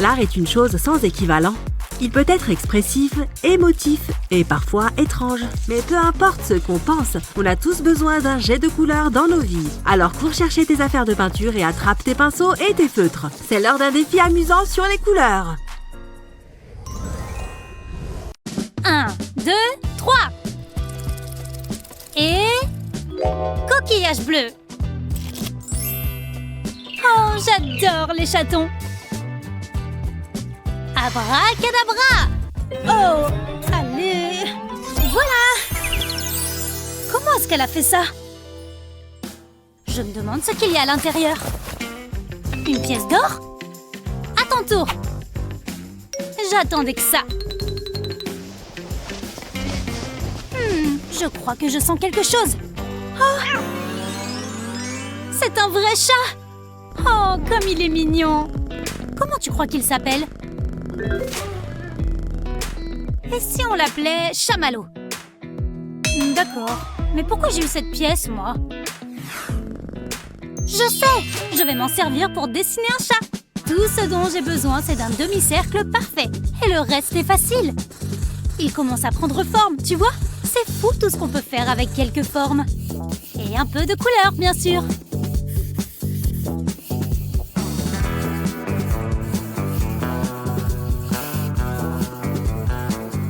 L'art est une chose sans équivalent. Il peut être expressif, émotif et parfois étrange. Mais peu importe ce qu'on pense, on a tous besoin d'un jet de couleur dans nos vies. Alors cours chercher tes affaires de peinture et attrape tes pinceaux et tes feutres. C'est l'heure d'un défi amusant sur les couleurs. 1, 2, 3. Et... coquillage bleu. Oh, j'adore les chatons. Abracadabra! Oh, allez! Voilà! Comment est-ce qu'elle a fait ça? Je me demande ce qu'il y a à l'intérieur. Une pièce d'or? À ton tour! J'attendais que ça. Je crois que je sens quelque chose. Oh! C'est un vrai chat! Oh, comme il est mignon! Comment tu crois qu'il s'appelle? Et si on l'appelait Chamallow? D'accord. Mais pourquoi j'ai eu cette pièce, moi? Je sais! Je vais m'en servir pour dessiner un chat. Tout ce dont j'ai besoin, c'est d'un demi-cercle parfait. Et le reste est facile. Il commence à prendre forme, tu vois? C'est fou tout ce qu'on peut faire avec quelques formes. Et un peu de couleur, bien sûr.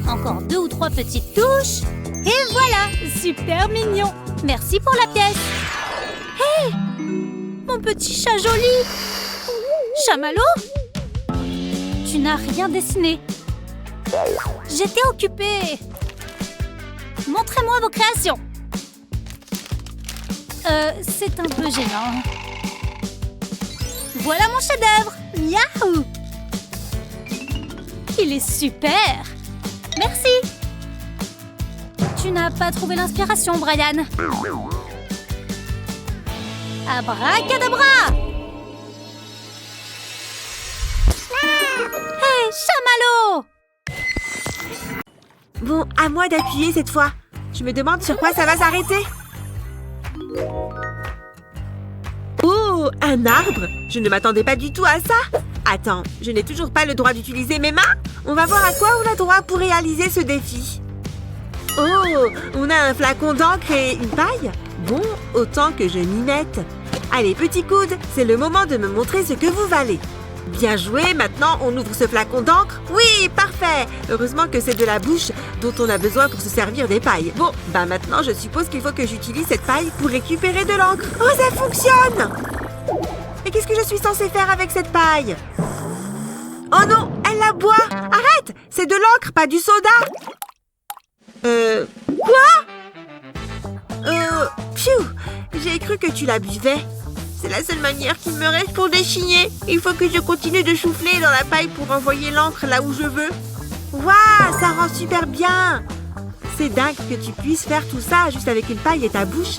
Encore 2 ou 3 petites touches. Et voilà, super mignon. Merci pour la pièce. Hé! Mon petit chat joli. Chamallow? Tu n'as rien dessiné. J'étais occupée. Montrez-moi vos créations. C'est un peu gênant. Voilà mon chef-d'œuvre. Yahoo! Il est super. Merci. Tu n'as pas trouvé l'inspiration, Brian. Abracadabra! Hé, Chamallow! Bon, à moi d'appuyer cette fois. Je me demande sur quoi ça va s'arrêter. Oh, un arbre! Je ne m'attendais pas du tout à ça. Attends, je n'ai toujours pas le droit d'utiliser mes mains? On va voir à quoi on a droit pour réaliser ce défi. Oh, on a un flacon d'encre et une paille? Bon, autant que je m'y mette. Allez, petit coude, c'est le moment de me montrer ce que vous valez. Bien joué, maintenant on ouvre ce flacon d'encre. Oui, parfait! Heureusement que c'est de la bouche dont on a besoin pour se servir des pailles. Bon, bah maintenant je suppose qu'il faut que j'utilise cette paille pour récupérer de l'encre. Oh, ça fonctionne! Mais qu'est-ce que je suis censée faire avec cette paille? Oh non, elle la boit! Arrête! C'est de l'encre, pas du soda! Quoi? Pfiou! J'ai cru que tu la buvais. C'est la seule manière qu'il me reste pour dessiner. Il faut que je continue de souffler dans la paille pour envoyer l'encre là où je veux. Waouh, ça rend super bien! C'est dingue que tu puisses faire tout ça juste avec une paille et ta bouche.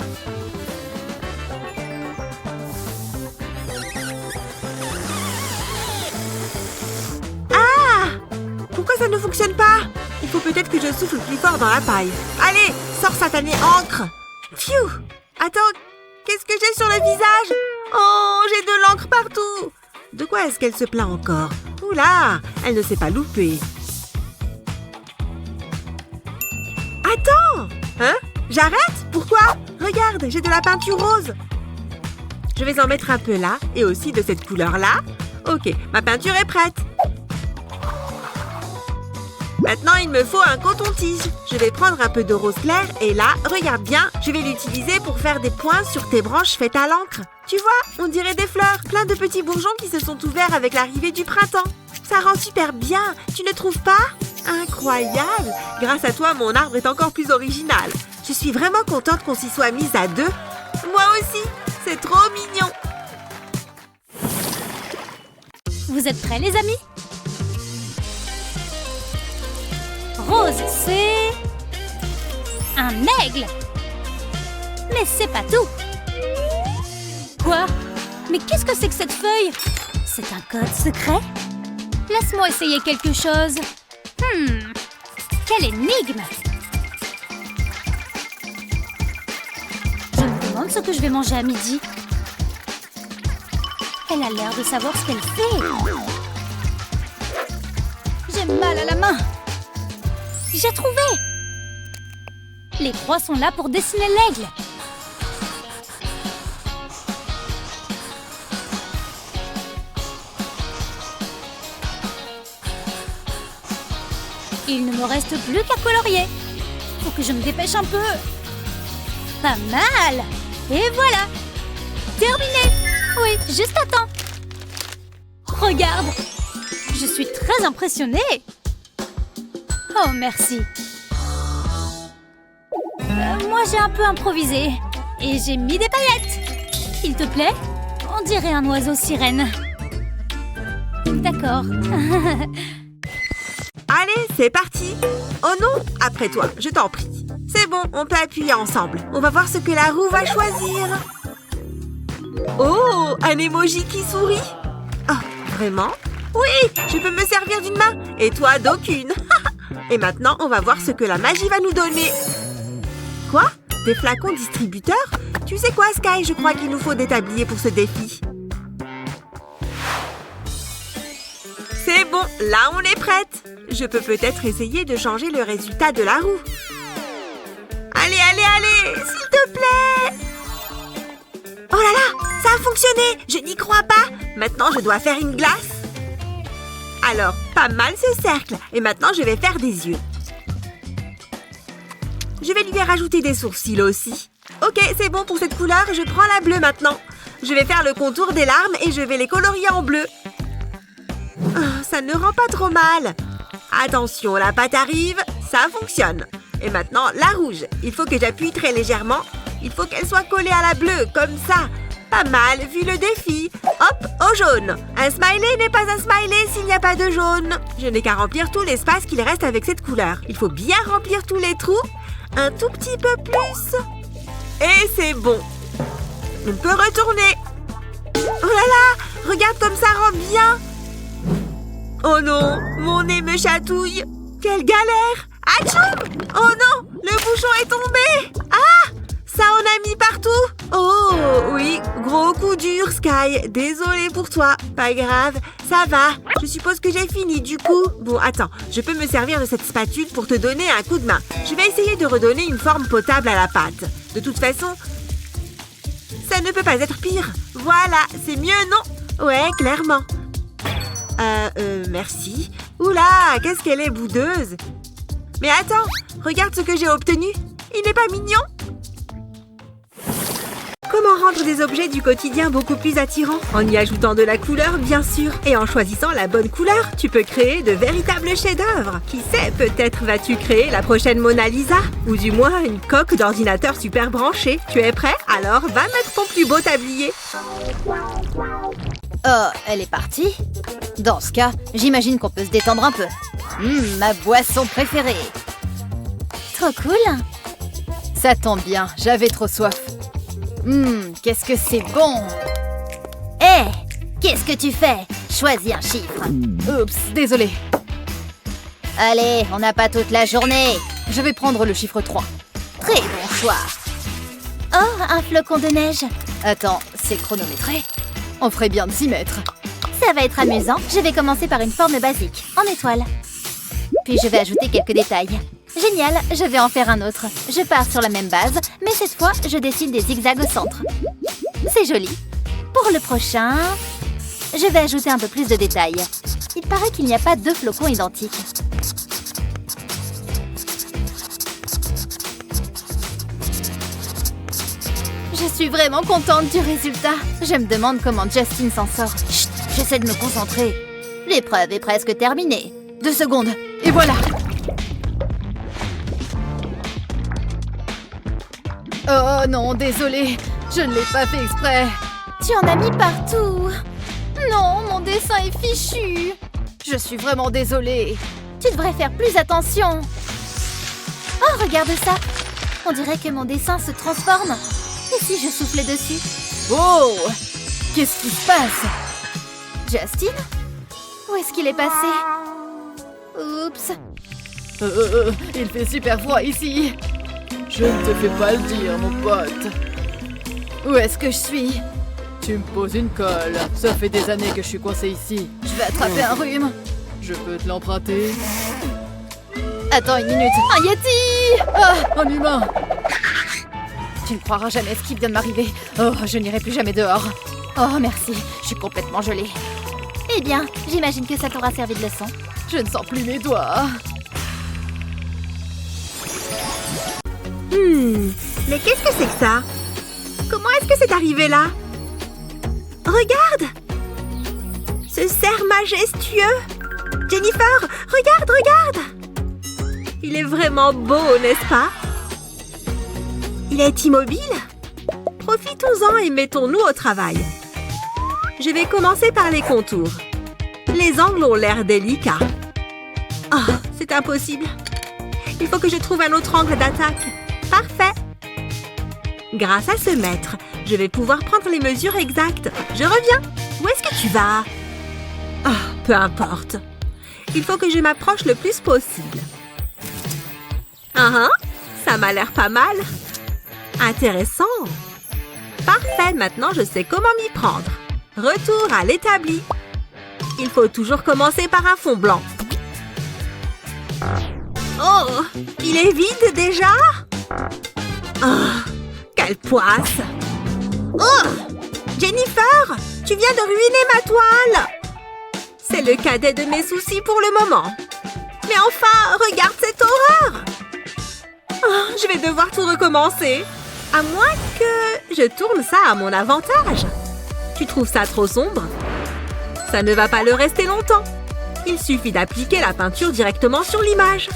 Ah! Pourquoi ça ne fonctionne pas? Il faut peut-être que je souffle plus fort dans la paille. Allez, sors satanée encre! Pfiou! Attends, qu'est-ce que j'ai sur le visage? Oh, j'ai de l'encre partout! De quoi est-ce qu'elle se plaint encore? Oula, elle ne s'est pas loupée. Attends! Hein? J'arrête? Pourquoi? Regarde, j'ai de la peinture rose. Je vais en mettre un peu là, et aussi de cette couleur-là. Ok, ma peinture est prête. Maintenant, il me faut un coton-tige. Je vais prendre un peu de rose clair et là, regarde bien, je vais l'utiliser pour faire des points sur tes branches faites à l'encre. Tu vois, on dirait des fleurs, plein de petits bourgeons qui se sont ouverts avec l'arrivée du printemps. Ça rend super bien, tu ne trouves pas? Incroyable! Grâce à toi, mon arbre est encore plus original. Je suis vraiment contente qu'on s'y soit mise à deux. Moi aussi, c'est trop mignon. Vous êtes prêts, les amis? Rose, c'est... un aigle! Mais c'est pas tout! Quoi? Mais qu'est-ce que c'est que cette feuille? C'est un code secret? Laisse-moi essayer quelque chose. Quelle énigme! Je me demande ce que je vais manger à midi. Elle a l'air de savoir ce qu'elle fait. mal à la main. J'ai trouvé! Les croix sont là pour dessiner l'aigle. Il ne me reste plus qu'à colorier. Faut que je me dépêche un peu. Pas mal! Et voilà! Terminé! Oui, juste à temps. Regarde! Je suis très impressionnée. Oh, merci. Moi, j'ai un peu improvisé. Et j'ai mis des paillettes. S'il te plaît? On dirait un oiseau sirène. D'accord. Allez, c'est parti. Oh non, après toi, je t'en prie. C'est bon, on peut appuyer ensemble. On va voir ce que la roue va choisir. Oh, un emoji qui sourit. Oh, vraiment? Oui, je peux me servir d'une main. Et toi, d'aucune. Et maintenant, on va voir ce que la magie va nous donner. Quoi? Des flacons distributeurs? Tu sais quoi, Sky? Je crois qu'il nous faut des tabliers pour ce défi. C'est bon, là on est prête. Je peux peut-être essayer de changer le résultat de la roue. Allez, allez, allez, s'il te plaît. Oh là là, ça a fonctionné. Je n'y crois pas. Maintenant, je dois faire une glace. Alors, pas mal ce cercle. Et maintenant, je vais faire des yeux. Je vais lui rajouter des sourcils aussi. Ok, c'est bon pour cette couleur. Je prends la bleue maintenant. Je vais faire le contour des larmes et je vais les colorier en bleu. Oh, ça ne rend pas trop mal. Attention, la pâte arrive. Ça fonctionne. Et maintenant, la rouge. Il faut que j'appuie très légèrement. Il faut qu'elle soit collée à la bleue, comme ça. Pas mal, vu le défi. Hop, au jaune. Un smiley n'est pas un smiley s'il n'y a pas de jaune. Je n'ai qu'à remplir tout l'espace qu'il reste avec cette couleur. Il faut bien remplir tous les trous. Un tout petit peu plus. Et c'est bon. On peut retourner. Oh là là, regarde comme ça rend bien. Oh non, mon nez me chatouille. Quelle galère. Atchoum! Oh non, le bouchon est tombé. Ah, ça en a mis partout. Oh oui, gros coup dur, Sky. Désolée pour toi. Pas grave, ça va. Je suppose que j'ai fini du coup. Bon, attends, je peux me servir de cette spatule pour te donner un coup de main. Je vais essayer de redonner une forme potable à la pâte. De toute façon, ça ne peut pas être pire. Voilà, c'est mieux, non? Ouais, clairement. Merci. Oula, qu'est-ce qu'elle est boudeuse. Mais attends, regarde ce que j'ai obtenu. Il n'est pas mignon? Comment rendre des objets du quotidien beaucoup plus attirants? En y ajoutant de la couleur, bien sûr. Et en choisissant la bonne couleur, tu peux créer de véritables chefs-d'œuvre. Qui sait, peut-être vas-tu créer la prochaine Mona Lisa? Ou du moins une coque d'ordinateur super branchée. Tu es prêt? Alors, va mettre ton plus beau tablier. Oh, elle est partie? Dans ce cas, j'imagine qu'on peut se détendre un peu. Ma boisson préférée. Trop cool. Ça tombe bien, j'avais trop soif. Qu'est-ce que c'est bon. Hé, qu'est-ce que tu fais? Choisis un chiffre. Oups, désolé. Allez, on n'a pas toute la journée. Je vais prendre le chiffre 3. Très bon choix. Oh, un flocon de neige. Attends, c'est chronométré? On ferait bien de s'y mettre. Ça va être amusant. Je vais commencer par une forme basique, en étoile. Puis je vais ajouter quelques détails. Génial, je vais en faire un autre. Je pars sur la même base, mais cette fois, je dessine des zigzags au centre. C'est joli. Pour le prochain, je vais ajouter un peu plus de détails. Il paraît qu'il n'y a pas deux flocons identiques. Je suis vraiment contente du résultat. Je me demande comment Justin s'en sort. Chut, j'essaie de me concentrer. L'épreuve est presque terminée. 2 secondes, et voilà. Oh non, désolé. Je ne l'ai pas fait exprès. Tu en as mis partout. Non, mon dessin est fichu. Je suis vraiment désolée. Tu devrais faire plus attention. Oh, regarde ça. On dirait que mon dessin se transforme. Et si je soufflais dessus? Oh! Qu'est-ce qui se passe? Justin? Où est-ce qu'il est passé? Oups. Il fait super froid ici. Je ne te fais pas le dire, mon pote. Où est-ce que je suis? Tu me poses une colle. Ça fait des années que je suis coincée ici. Je vais attraper un rhume. Je peux te l'emprunter. Attends une minute. Un Yeti! Ah, un humain! Tu ne croiras jamais ce qui vient de m'arriver. Oh, je n'irai plus jamais dehors. Oh, merci. Je suis complètement gelée. Eh bien, j'imagine que ça t'aura servi de leçon. Je ne sens plus mes doigts. Mais qu'est-ce que c'est que ça? Comment est-ce que c'est arrivé là? Regarde! Ce cerf majestueux! Jennifer, regarde! Il est vraiment beau, n'est-ce pas? Il est immobile? Profitons-en et mettons-nous au travail. Je vais commencer par les contours. Les angles ont l'air délicats. Oh, c'est impossible. Il faut que je trouve un autre angle d'attaque. Parfait. Grâce à ce mètre, je vais pouvoir prendre les mesures exactes. Je reviens. Où est-ce que tu vas? Oh, peu importe. Il faut que je m'approche le plus possible. Ça m'a l'air pas mal. Intéressant. Parfait, maintenant je sais comment m'y prendre. Retour à l'établi. Il faut toujours commencer par un fond blanc. Oh, il est vide déjà? Oh, quelle poisse! Oh, Jennifer, tu viens de ruiner ma toile! C'est le cadet de mes soucis pour le moment. Mais enfin, regarde cette horreur! Oh, je vais devoir tout recommencer. À moins que je tourne ça à mon avantage. Tu trouves ça trop sombre? Ça ne va pas le rester longtemps. Il suffit d'appliquer la peinture directement sur l'image.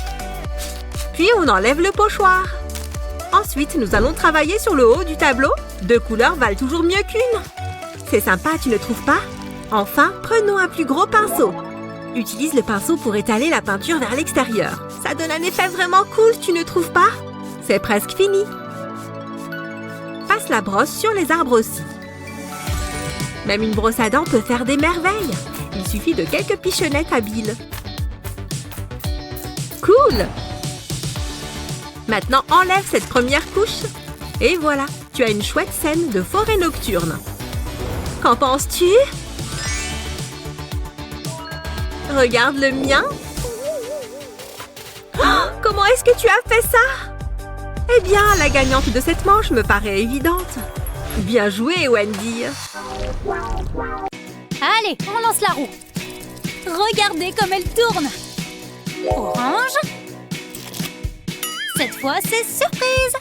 Puis on enlève le pochoir. Ensuite, nous allons travailler sur le haut du tableau. 2 couleurs valent toujours mieux qu'une. C'est sympa, tu ne trouves pas? Enfin, prenons un plus gros pinceau. Utilise le pinceau pour étaler la peinture vers l'extérieur. Ça donne un effet vraiment cool, tu ne trouves pas? C'est presque fini. Passe la brosse sur les arbres aussi. Même une brosse à dents peut faire des merveilles. Il suffit de quelques pichenettes habiles. Cool! Maintenant, enlève cette première couche. Et voilà, tu as une chouette scène de forêt nocturne. Qu'en penses-tu? Regarde le mien. Oh, comment est-ce que tu as fait ça? Eh bien, la gagnante de cette manche me paraît évidente. Bien joué, Wendy. Allez, on lance la roue. Regardez comme elle tourne. Orange. Cette fois, c'est surprise.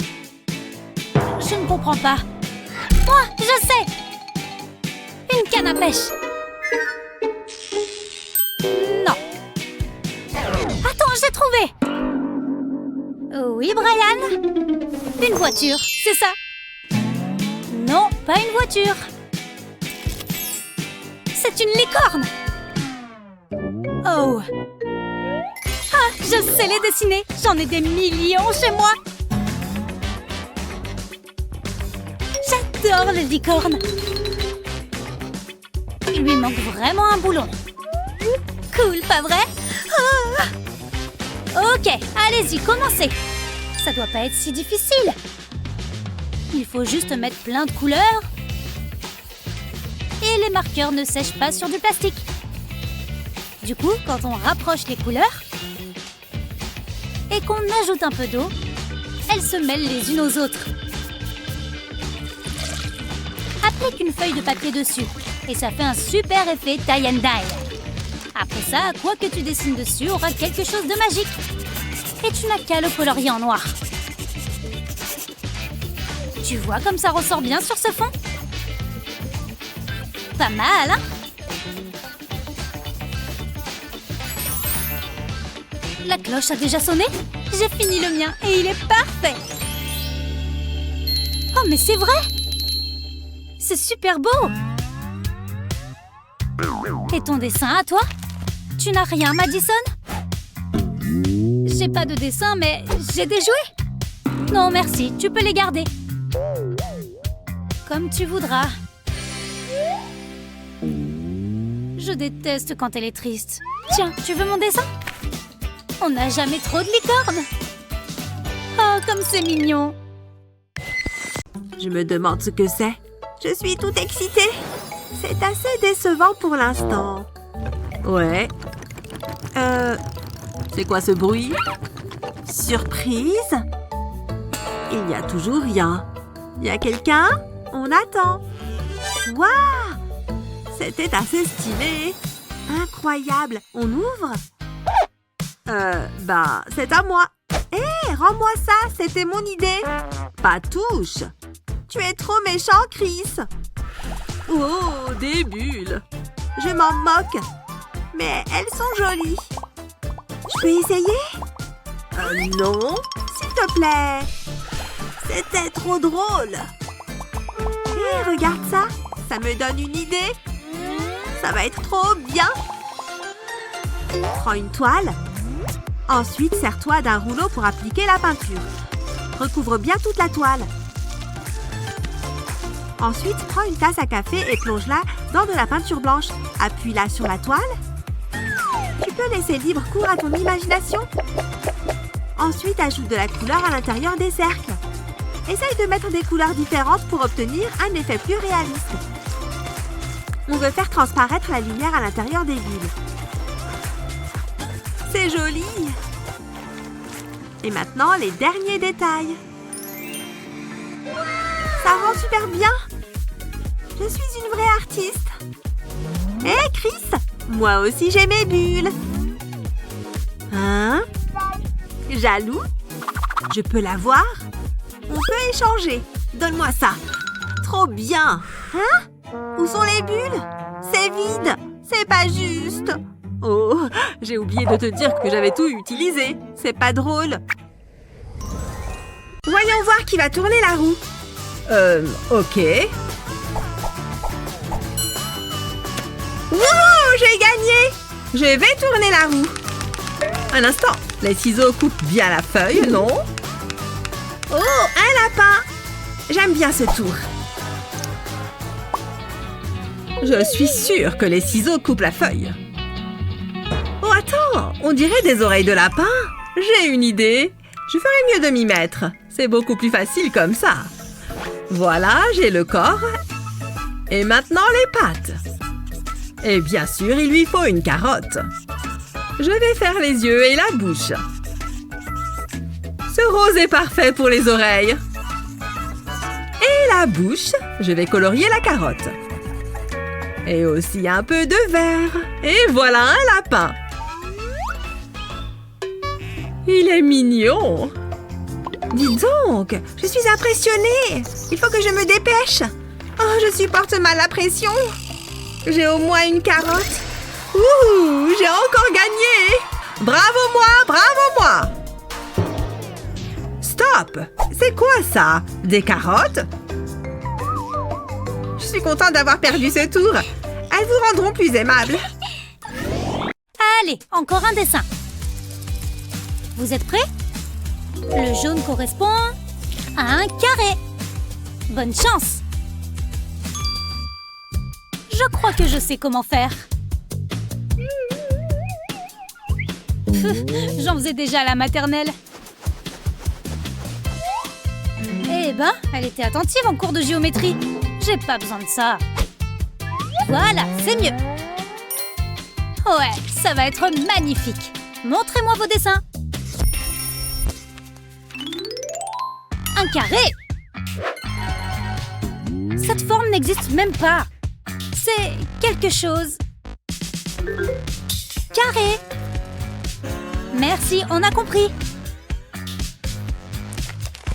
Je ne comprends pas. Moi, je sais. Une canne à pêche. Non. Attends, j'ai trouvé. Oui, Brian? Une voiture, c'est ça? Non, pas une voiture. C'est une licorne. Oh. Ah, je sais les dessiner. J'en ai des millions chez moi. J'adore les licornes. Il lui manque vraiment un boulon. Cool, pas vrai? Ah. Ok, allez-y, commencez. Ça doit pas être si difficile. Il faut juste mettre plein de couleurs. Et les marqueurs ne sèchent pas sur du plastique. Du coup, quand on rapproche les couleurs et qu'on ajoute un peu d'eau, elles se mêlent les unes aux autres. Applique une feuille de papier dessus et ça fait un super effet tie and dye. Après ça, quoi que tu dessines dessus aura quelque chose de magique. Et tu n'as qu'à le colorier en noir. Tu vois comme ça ressort bien sur ce fond? Pas mal, hein? La cloche a déjà sonné? J'ai fini le mien et il est parfait! Oh, mais c'est vrai! C'est super beau! Et ton dessin à toi? Tu n'as rien, Madison? J'ai pas de dessin, mais j'ai des jouets! Non, merci, tu peux les garder. Comme tu voudras. Je déteste quand elle est triste. Tiens, tu veux mon dessin? On n'a jamais trop de licornes. Oh, comme c'est mignon. Je me demande ce que c'est. Je suis toute excitée. C'est assez décevant pour l'instant. Ouais. C'est quoi ce bruit? Surprise? Il n'y a toujours rien. Y a quelqu'un? On attend. Waouh! C'était assez stylé. Incroyable. On ouvre? C'est à moi. Hé, rends-moi ça, c'était mon idée. Pas touche. Tu es trop méchant, Chris. Oh, des bulles. Je m'en moque. Mais elles sont jolies. Je peux essayer? Non. S'il te plaît. C'était trop drôle. Hé, regarde ça. Ça me donne une idée. Ça va être trop bien. Prends une toile. Ensuite, sers-toi d'un rouleau pour appliquer la peinture. Recouvre bien toute la toile. Ensuite, prends une tasse à café et plonge-la dans de la peinture blanche. Appuie-la sur la toile. Tu peux laisser libre cours à ton imagination. Ensuite, ajoute de la couleur à l'intérieur des cercles. Essaye de mettre des couleurs différentes pour obtenir un effet plus réaliste. On veut faire transparaître la lumière à l'intérieur des bulles. C'est joli! Et maintenant, les derniers détails. Ça rend super bien! Je suis une vraie artiste! Hé, Chris! Moi aussi, j'ai mes bulles! Hein? Jaloux? Je peux l'avoir? On peut échanger. Donne-moi ça. Trop bien! Hein? Où sont les bulles? C'est vide! C'est pas juste! Oh, j'ai oublié de te dire que j'avais tout utilisé. C'est pas drôle. Voyons voir qui va tourner la roue. Ok. Wouh, j'ai gagné! Je vais tourner la roue. Un instant. Les ciseaux coupent bien la feuille, non? Oh, un lapin! J'aime bien ce tour. Je suis sûre que les ciseaux coupent la feuille. Oh, attends! On dirait des oreilles de lapin. J'ai une idée. Je ferais mieux de m'y mettre. C'est beaucoup plus facile comme ça. Voilà, j'ai le corps. Et maintenant, les pattes. Et bien sûr, il lui faut une carotte. Je vais faire les yeux et la bouche. Ce rose est parfait pour les oreilles. Et la bouche, je vais colorier la carotte. Et aussi un peu de vert. Et voilà un lapin. Il est mignon. Dis donc, je suis impressionnée. Il faut que je me dépêche. Oh, je supporte mal la pression. J'ai au moins une carotte. Ouh, j'ai encore gagné. Bravo moi, bravo moi. Stop. C'est quoi ça? Des carottes? Je suis contente d'avoir perdu ce tour. Elles vous rendront plus aimable. Allez, encore un dessin. Vous êtes prêts? Le jaune correspond à un carré. Bonne chance. Je crois que je sais comment faire. J'en faisais déjà à la maternelle. Eh ben, elle était attentive en cours de géométrie. J'ai pas besoin de ça. Voilà, c'est mieux. Ouais, ça va être magnifique. Montrez-moi vos dessins. Un carré. Cette forme n'existe même pas. C'est quelque chose. Carré. Merci, on a compris.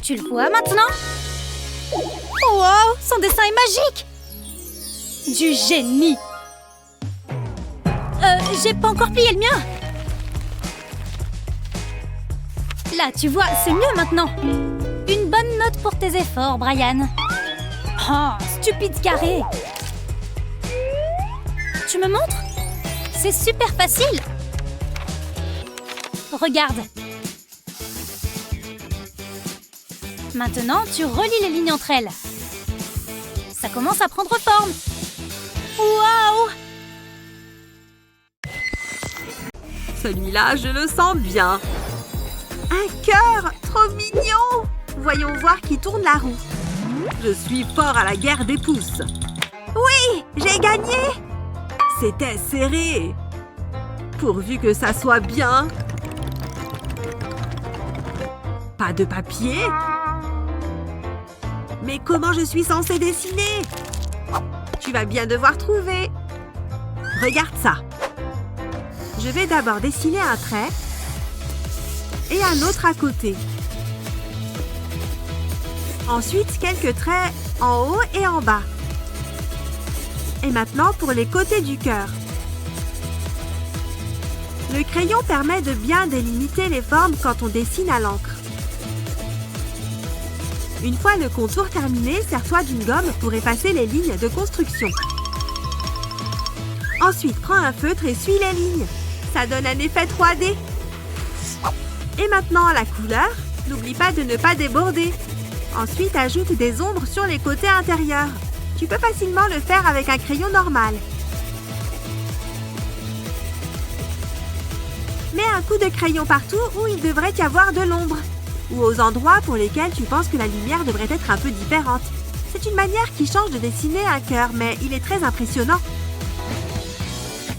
Tu le vois maintenant? Wow, son dessin est magique. Du génie. J'ai pas encore plié le mien. Là, tu vois, c'est mieux maintenant. Une bonne note pour tes efforts, Brian. Oh, stupide carré. Tu me montres? C'est super facile. Regarde. Maintenant, tu relis les lignes entre elles. Ça commence à prendre forme. Waouh! Celui-là, je le sens bien. Un cœur! Trop mignon! Voyons voir qui tourne la roue. Je suis fort à la guerre des pouces. Oui! J'ai gagné! C'était serré. Pourvu que ça soit bien. Pas de papier? Mais comment je suis censée dessiner? Tu vas bien devoir trouver. Regarde ça. Je vais d'abord dessiner un trait et un autre à côté. Ensuite, quelques traits en haut et en bas. Et maintenant, pour les côtés du cœur. Le crayon permet de bien délimiter les formes quand on dessine à l'encre. Une fois le contour terminé, sers-toi d'une gomme pour effacer les lignes de construction. Ensuite, prends un feutre et suis les lignes. Ça donne un effet 3D. Et maintenant, la couleur. N'oublie pas de ne pas déborder. Ensuite, ajoute des ombres sur les côtés intérieurs. Tu peux facilement le faire avec un crayon normal. Mets un coup de crayon partout où il devrait y avoir de l'ombre. Ou aux endroits pour lesquels tu penses que la lumière devrait être un peu différente. C'est une manière qui change de dessiner un cœur, mais il est très impressionnant.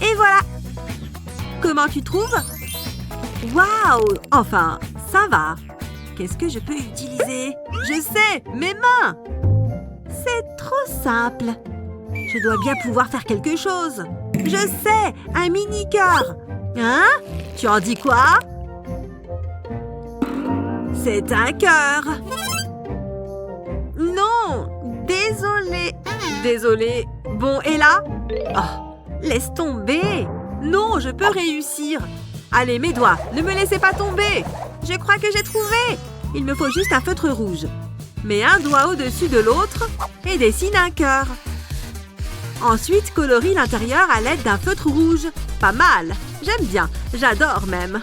Et voilà! Comment tu trouves? Waouh! Enfin, ça va. Qu'est-ce que je peux utiliser? Je sais, mes mains! C'est trop simple. Je dois bien pouvoir faire quelque chose. Je sais, un mini-cœur. Hein? Tu en dis quoi? C'est un cœur. Non, désolé. Désolé. Bon, et là? Oh, laisse tomber. Non, je peux réussir. Allez, mes doigts, ne me laissez pas tomber. Je crois que j'ai trouvé. Il me faut juste un feutre rouge. Mets un doigt au-dessus de l'autre et dessine un cœur. Ensuite, colorie l'intérieur à l'aide d'un feutre rouge. Pas mal. J'aime bien. J'adore même.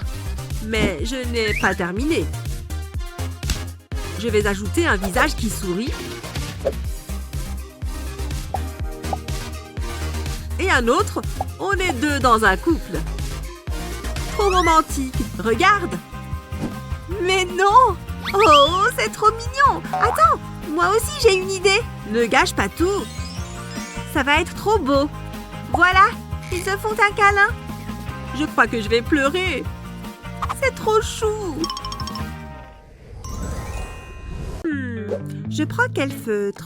Mais je n'ai pas terminé. Je vais ajouter un visage qui sourit. Et un autre. On est deux dans un couple. Trop romantique. Regarde. Mais non! Oh, c'est trop mignon! Attends, moi aussi j'ai une idée. Ne gâche pas tout. Ça va être trop beau. Voilà, ils se font un câlin. Je crois que je vais pleurer. C'est trop chou. Je prends quel feutre?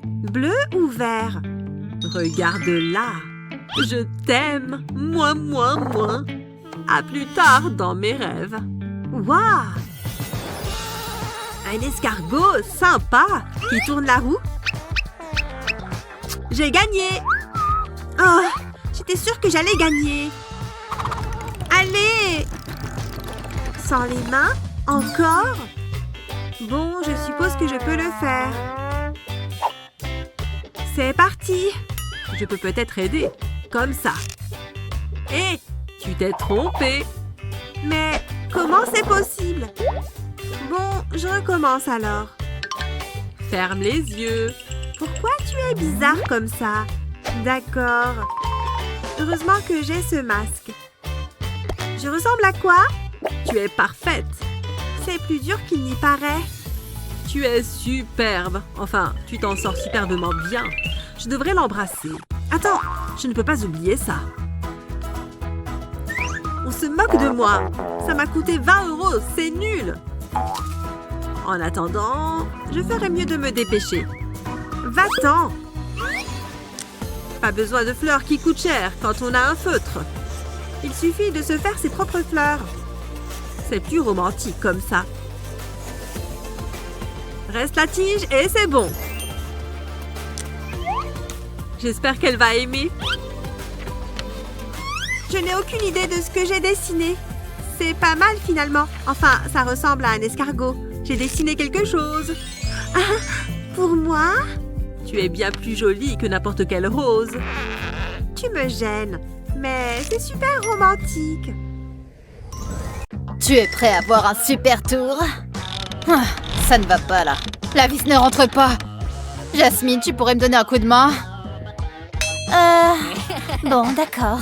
Bleu ou vert? Regarde là. Je t'aime. Moi. À plus tard dans mes rêves. Waouh! Un escargot sympa qui tourne la roue. J'ai gagné! Oh, j'étais sûre que j'allais gagner. Allez! Sans les mains? Encore? Bon, je suppose que je peux le faire. C'est parti! Je peux peut-être aider. Comme ça. Hé! Tu t'es trompé! Mais comment c'est possible? Bon, je recommence alors. Ferme les yeux. Pourquoi tu es bizarre comme ça? D'accord. Heureusement que j'ai ce masque. Je ressemble à quoi? Tu es parfaite. C'est plus dur qu'il n'y paraît. Tu es superbe. Enfin, tu t'en sors superbement bien. Je devrais l'embrasser. Attends, je ne peux pas oublier ça. On se moque de moi. Ça m'a coûté 20 €. C'est nul. En attendant, je ferais mieux de me dépêcher. Va-t'en! Pas besoin de fleurs qui coûtent cher quand on a un feutre. Il suffit de se faire ses propres fleurs. C'est plus romantique comme ça. Reste la tige et c'est bon. J'espère qu'elle va aimer. Je n'ai aucune idée de ce que j'ai dessiné. C'est pas mal finalement. Enfin, ça ressemble à un escargot. J'ai dessiné quelque chose. Ah, pour moi? Tu es bien plus jolie que n'importe quelle rose. Tu me gênes, mais c'est super romantique. Tu es prêt à voir un super tour? Ah, ça ne va pas là. La vis ne rentre pas. Jasmine, tu pourrais me donner un coup de main? Bon, d'accord.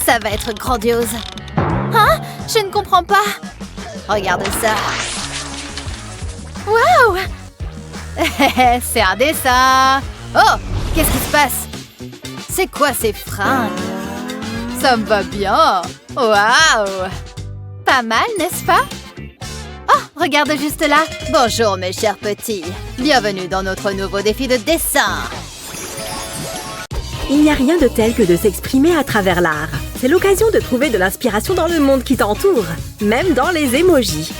Ça va être grandiose. Hein? Je ne comprends pas. Regarde ça. Waouh! C'est un dessin. Oh! Qu'est-ce qui se passe? C'est quoi ces fringues? Ça me va bien. Waouh! Pas mal, n'est-ce pas? Oh, regarde juste là. Bonjour mes chers petits. Bienvenue dans notre nouveau défi de dessin. Il n'y a rien de tel que de s'exprimer à travers l'art. C'est l'occasion de trouver de l'inspiration dans le monde qui t'entoure, même dans les émojis.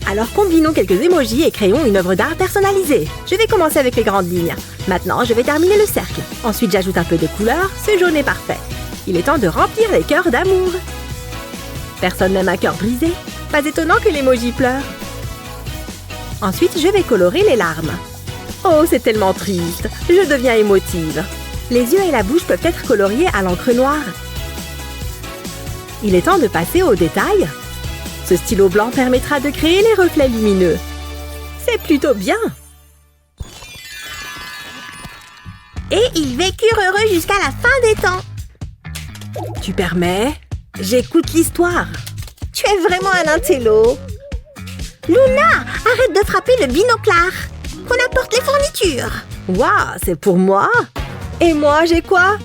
Alors combinons quelques émojis et créons une œuvre d'art personnalisée. Je vais commencer avec les grandes lignes. Maintenant, je vais terminer le cercle. Ensuite, j'ajoute un peu de couleur. Ce jaune est parfait. Il est temps de remplir les cœurs d'amour. Personne n'aime un cœur brisé. Pas étonnant que l'émoji pleure. Ensuite, je vais colorer les larmes. Oh, c'est tellement triste. Je deviens émotive. Les yeux et la bouche peuvent être coloriés à l'encre noire. Il est temps de passer aux détails. Ce stylo blanc permettra de créer les reflets lumineux. C'est plutôt bien. Et ils vécurent heureux jusqu'à la fin des temps. Tu permets? J'écoute l'histoire. Tu es vraiment un intello. Luna, arrête de frapper le binoclard. Qu'on apporte les fournitures. Waouh, c'est pour moi? Et moi, j'ai quoi?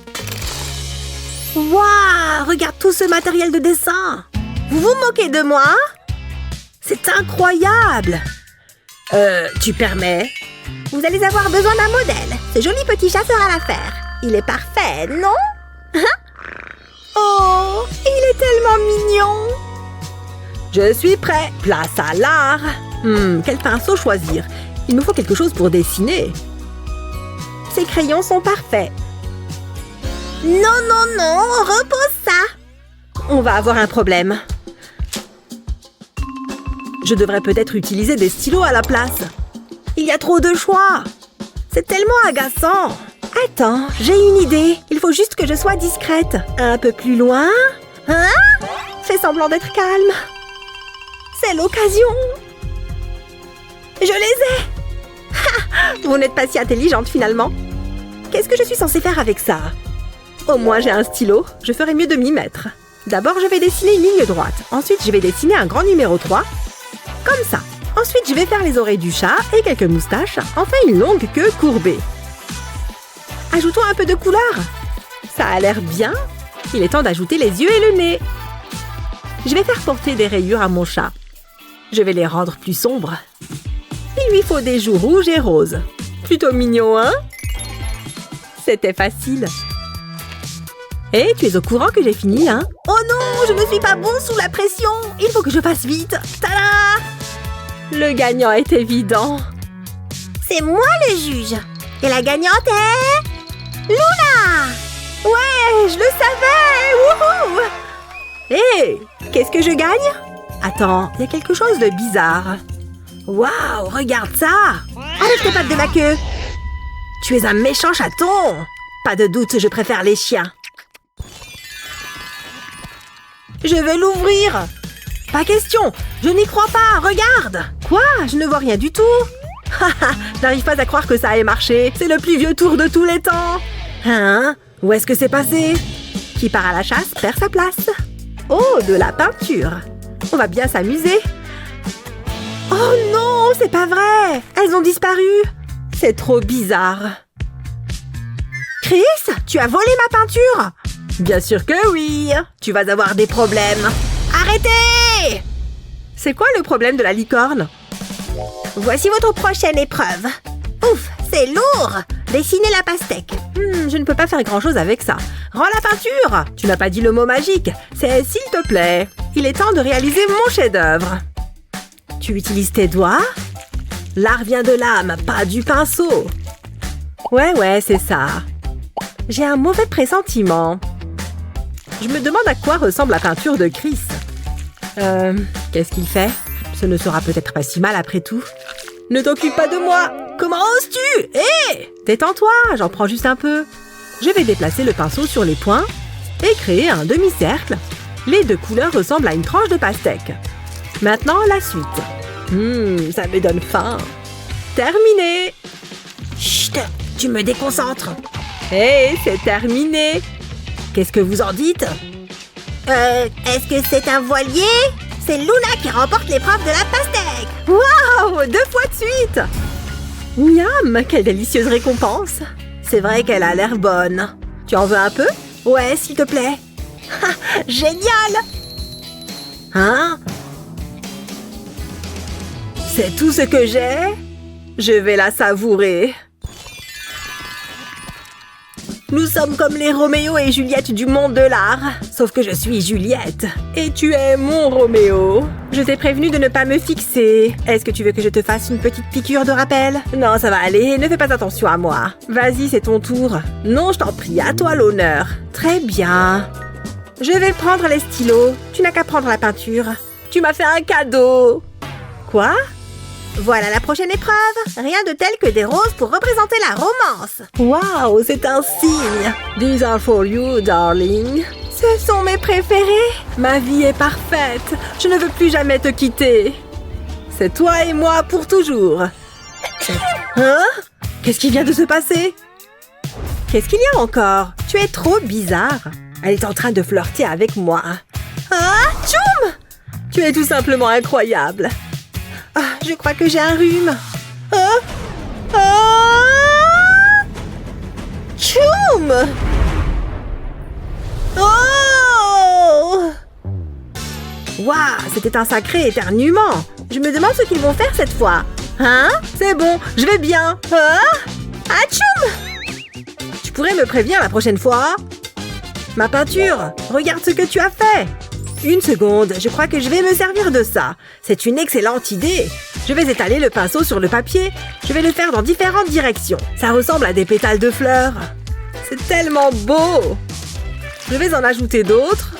Waouh, regarde tout ce matériel de dessin. Vous vous moquez de moi? C'est incroyable. Tu permets? Vous allez avoir besoin d'un modèle. Ce joli petit chat fera l'affaire. Il est parfait, non? Oh, il est tellement mignon. Je suis prêt. Place à l'art. Quel pinceau choisir? Il me faut quelque chose pour dessiner. Ces crayons sont parfaits. Non, non, non, repose ça. On va avoir un problème. Je devrais peut-être utiliser des stylos à la place. Il y a trop de choix. C'est tellement agaçant. Attends, j'ai une idée. Il faut juste que je sois discrète. Un peu plus loin. Hein? Fais semblant d'être calme. C'est l'occasion. Je les ai. Vous n'êtes pas si intelligente finalement. Qu'est-ce que je suis censée faire avec ça? Au moins j'ai un stylo, je ferais mieux de m'y mettre. D'abord je vais dessiner une ligne droite. Ensuite je vais dessiner un grand numéro 3. Comme ça. Ensuite je vais faire les oreilles du chat et quelques moustaches. Enfin une longue queue courbée. Ajoutons un peu de couleur. Ça a l'air bien. Il est temps d'ajouter les yeux et le nez. Je vais faire porter des rayures à mon chat. Je vais les rendre plus sombres. Il lui faut des joues rouges et roses. Plutôt mignon, hein? C'était facile. Et tu es au courant que j'ai fini, hein? Oh non, je ne suis pas bon sous la pression. Il faut que je fasse vite. Tada! Le gagnant est évident. C'est moi le juge. Et la gagnante est... Luna! Ouais, je le savais! Wouhou! Hé, qu'est-ce que je gagne? Attends, il y a quelque chose de bizarre. Waouh, regarde ça! Enlève tes pattes de ma queue! Tu es un méchant chaton! Pas de doute, je préfère les chiens. Je vais l'ouvrir! Pas question! Je n'y crois pas! Regarde! Quoi? Je ne vois rien du tout! Haha, je n'arrive pas à croire que ça ait marché! C'est le plus vieux tour de tous les temps! Hein? Où est-ce que c'est passé? Qui part à la chasse perd sa place. Oh, de la peinture! On va bien s'amuser! Oh non, c'est pas vrai! Elles ont disparu! C'est trop bizarre. Chris, tu as volé ma peinture? Bien sûr que oui! Tu vas avoir des problèmes. Arrêtez! C'est quoi le problème de la licorne? Voici votre prochaine épreuve. Ouf, c'est lourd! Dessinez la pastèque. Je ne peux pas faire grand-chose avec ça. Rends la peinture! Tu n'as pas dit le mot magique. C'est « s'il te plaît ». Il est temps de réaliser mon chef-d'œuvre. Tu utilises tes doigts? L'art vient de l'âme, pas du pinceau. Ouais, c'est ça. J'ai un mauvais pressentiment. Je me demande à quoi ressemble la peinture de Chris. Qu'est-ce qu'il fait? Ce ne sera peut-être pas si mal après tout. Ne t'occupe pas de moi! Comment oses-tu? Hé! Détends-toi, j'en prends juste un peu. Je vais déplacer le pinceau sur les points et créer un demi-cercle. Les deux couleurs ressemblent à une tranche de pastèque. Maintenant, la suite. Ça me donne faim. Terminé! Chut! Tu me déconcentres. Hé, c'est terminé. Qu'est-ce que vous en dites? Est-ce que c'est un voilier? C'est Luna qui remporte l'épreuve de la pastèque. Waouh! 2 fois de suite. Miam! Quelle délicieuse récompense. C'est vrai qu'elle a l'air bonne. Tu en veux un peu? Ouais, s'il te plaît. Génial! Hein? C'est tout ce que j'ai? Je vais la savourer. Nous sommes comme les Roméo et Juliette du monde de l'art. Sauf que je suis Juliette. Et tu es mon Roméo. Je t'ai prévenu de ne pas me fixer. Est-ce que tu veux que je te fasse une petite piqûre de rappel? Non, ça va aller. Ne fais pas attention à moi. Vas-y, c'est ton tour. Non, je t'en prie, à toi l'honneur. Très bien. Je vais prendre les stylos. Tu n'as qu'à prendre la peinture. Tu m'as fait un cadeau. Quoi? Voilà la prochaine épreuve. Rien de tel que des roses pour représenter la romance. Waouh, c'est un signe. These are for you, darling. Ce sont mes préférés. Ma vie est parfaite. Je ne veux plus jamais te quitter. C'est toi et moi pour toujours. Hein? Qu'est-ce qui vient de se passer? Qu'est-ce qu'il y a encore? Tu es trop bizarre. Elle est en train de flirter avec moi. Ah, Tchoum! Tu es tout simplement incroyable. Ah, je crois que j'ai un rhume. Tchoum! Oh! Waouh, c'était un sacré éternuement. Je me demande ce qu'ils vont faire cette fois. Hein? C'est bon, je vais bien. Tchoum! Tu pourrais me prévenir la prochaine fois? Ma peinture, regarde ce que tu as fait. Une seconde, je crois que je vais me servir de ça. C'est une excellente idée. Je vais étaler le pinceau sur le papier. Je vais le faire dans différentes directions. Ça ressemble à des pétales de fleurs. C'est tellement beau. Je vais en ajouter d'autres.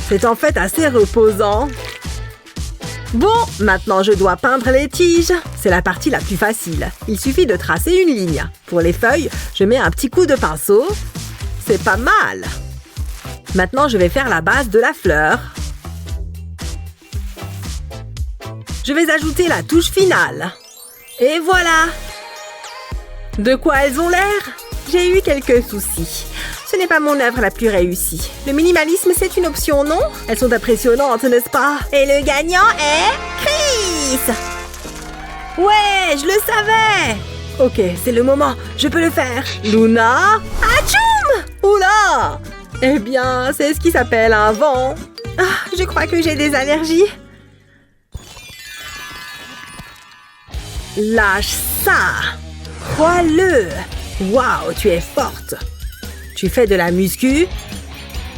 C'est en fait assez reposant. Bon, maintenant je dois peindre les tiges. C'est la partie la plus facile. Il suffit de tracer une ligne. Pour les feuilles, je mets un petit coup de pinceau. C'est pas mal. Maintenant, je vais faire la base de la fleur. Je vais ajouter la touche finale. Et voilà! De quoi elles ont l'air? J'ai eu quelques soucis. Ce n'est pas mon œuvre la plus réussie. Le minimalisme, c'est une option, non? Elles sont impressionnantes, n'est-ce pas? Et le gagnant est... Chris! Ouais, je le savais! Ok, c'est le moment. Je peux le faire. Luna? Atchoum! Oula! Eh bien, c'est ce qui s'appelle un vent. Ah, je crois que j'ai des allergies. Lâche ça! Crois-le! Waouh, tu es forte! Tu fais de la muscu?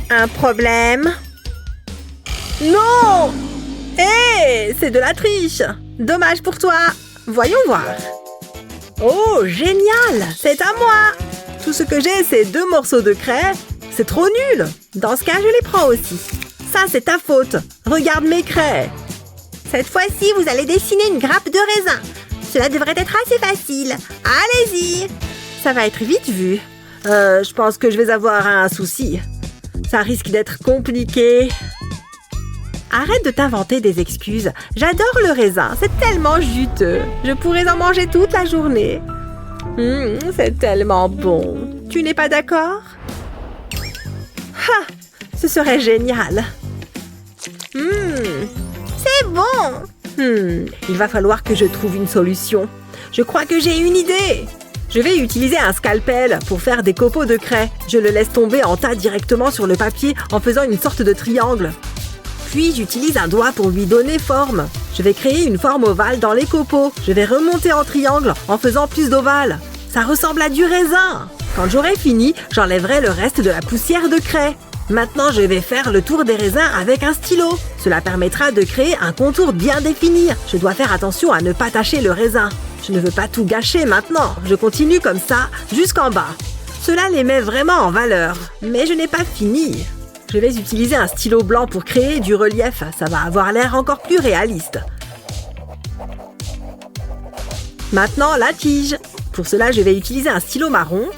Un problème? Non! Hé! C'est de la triche! Dommage pour toi! Voyons voir. Oh, génial! C'est à moi! Tout ce que j'ai, c'est 2 morceaux de craie. C'est trop nul! Dans ce cas, je les prends aussi. Ça, c'est ta faute. Regarde mes craies. Cette fois-ci, vous allez dessiner une grappe de raisin. Cela devrait être assez facile. Allez-y! Ça va être vite vu. Je pense que je vais avoir un souci. Ça risque d'être compliqué. Arrête de t'inventer des excuses. J'adore le raisin. C'est tellement juteux. Je pourrais en manger toute la journée. C'est tellement bon. Tu n'es pas d'accord? Ha! Ce serait génial. C'est bon. Il va falloir que je trouve une solution. Je crois que j'ai une idée. Je vais utiliser un scalpel pour faire des copeaux de craie. Je le laisse tomber en tas directement sur le papier en faisant une sorte de triangle. Puis j'utilise un doigt pour lui donner forme. Je vais créer une forme ovale dans les copeaux. Je vais remonter en triangle en faisant plus d'ovales. Ça ressemble à du raisin. Quand j'aurai fini, j'enlèverai le reste de la poussière de craie. Maintenant, je vais faire le tour des raisins avec un stylo. Cela permettra de créer un contour bien défini. Je dois faire attention à ne pas tacher le raisin. Je ne veux pas tout gâcher maintenant. Je continue comme ça jusqu'en bas. Cela les met vraiment en valeur. Mais je n'ai pas fini. Je vais utiliser un stylo blanc pour créer du relief. Ça va avoir l'air encore plus réaliste. Maintenant, la tige. Pour cela, je vais utiliser un stylo marron.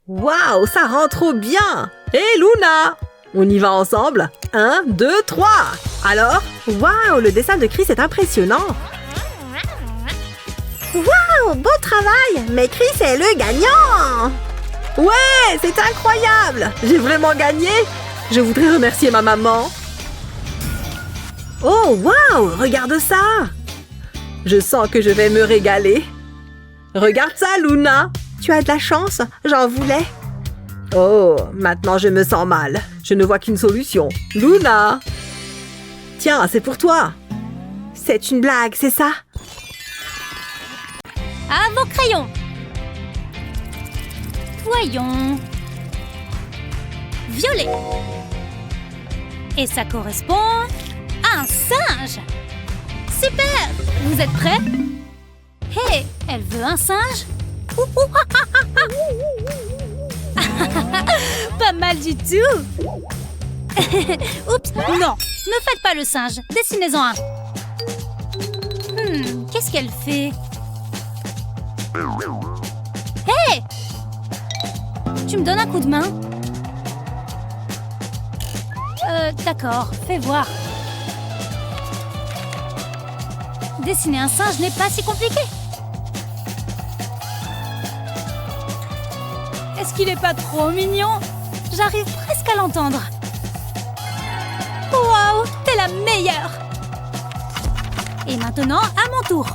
Waouh, ça rend trop bien! Hé, Luna! On y va ensemble? 1, 2, 3! Alors? Waouh, le dessin de Chris est impressionnant! Waouh, beau travail! Mais Chris est le gagnant! Ouais, c'est incroyable! J'ai vraiment gagné! Je voudrais remercier ma maman. Oh, waouh, regarde ça! Je sens que je vais me régaler. Regarde ça, Luna! Tu as de la chance, j'en voulais. Oh, maintenant je me sens mal. Je ne vois qu'une solution. Luna! Tiens, c'est pour toi. C'est une blague, c'est ça? À vos crayons. Voyons. Violet. Et ça correspond à un singe. Super! Vous êtes prêts? Hé, elle veut un singe? Pas mal du tout. Oups, non, ne faites pas le singe. Dessinez-en un. Qu'est-ce qu'elle fait? Hé! Tu me donnes un coup de main? D'accord, fais voir. Dessiner un singe n'est pas si compliqué. Est-ce qu'il n'est pas trop mignon? J'arrive presque à l'entendre. Waouh, t'es la meilleure! Et maintenant, à mon tour.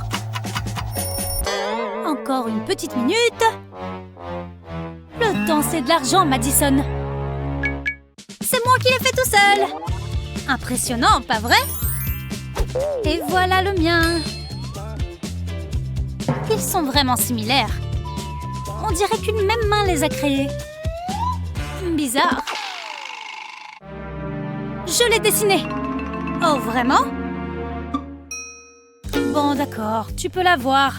Encore une petite minute. Le temps, c'est de l'argent, Madison. C'est moi qui l'ai fait tout seul. Impressionnant, pas vrai? Et voilà le mien. Ils sont vraiment similaires. On dirait qu'une même main les a créés. Bizarre. Je l'ai dessiné. Oh, vraiment? Bon, d'accord, tu peux la voir.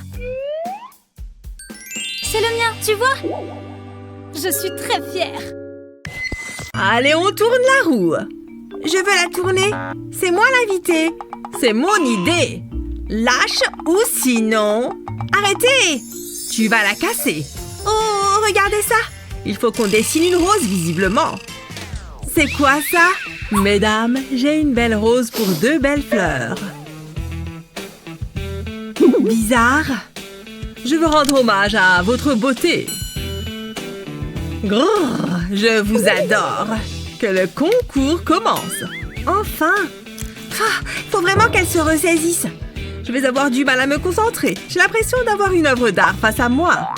C'est le mien, tu vois? Je suis très fière. Allez, on tourne la roue. Je veux la tourner. C'est moi l'invité. C'est mon idée. Lâche ou sinon... Arrêtez! Tu vas la casser. Oh, regardez ça. Il faut qu'on dessine une rose, visiblement. C'est quoi ça? Mesdames, j'ai une belle rose pour 2 belles fleurs. Bizarre. Je veux rendre hommage à votre beauté. Je vous adore. Que le concours commence. Enfin. Faut vraiment qu'elle se ressaisisse. Je vais avoir du mal à me concentrer. J'ai l'impression d'avoir une œuvre d'art face à moi.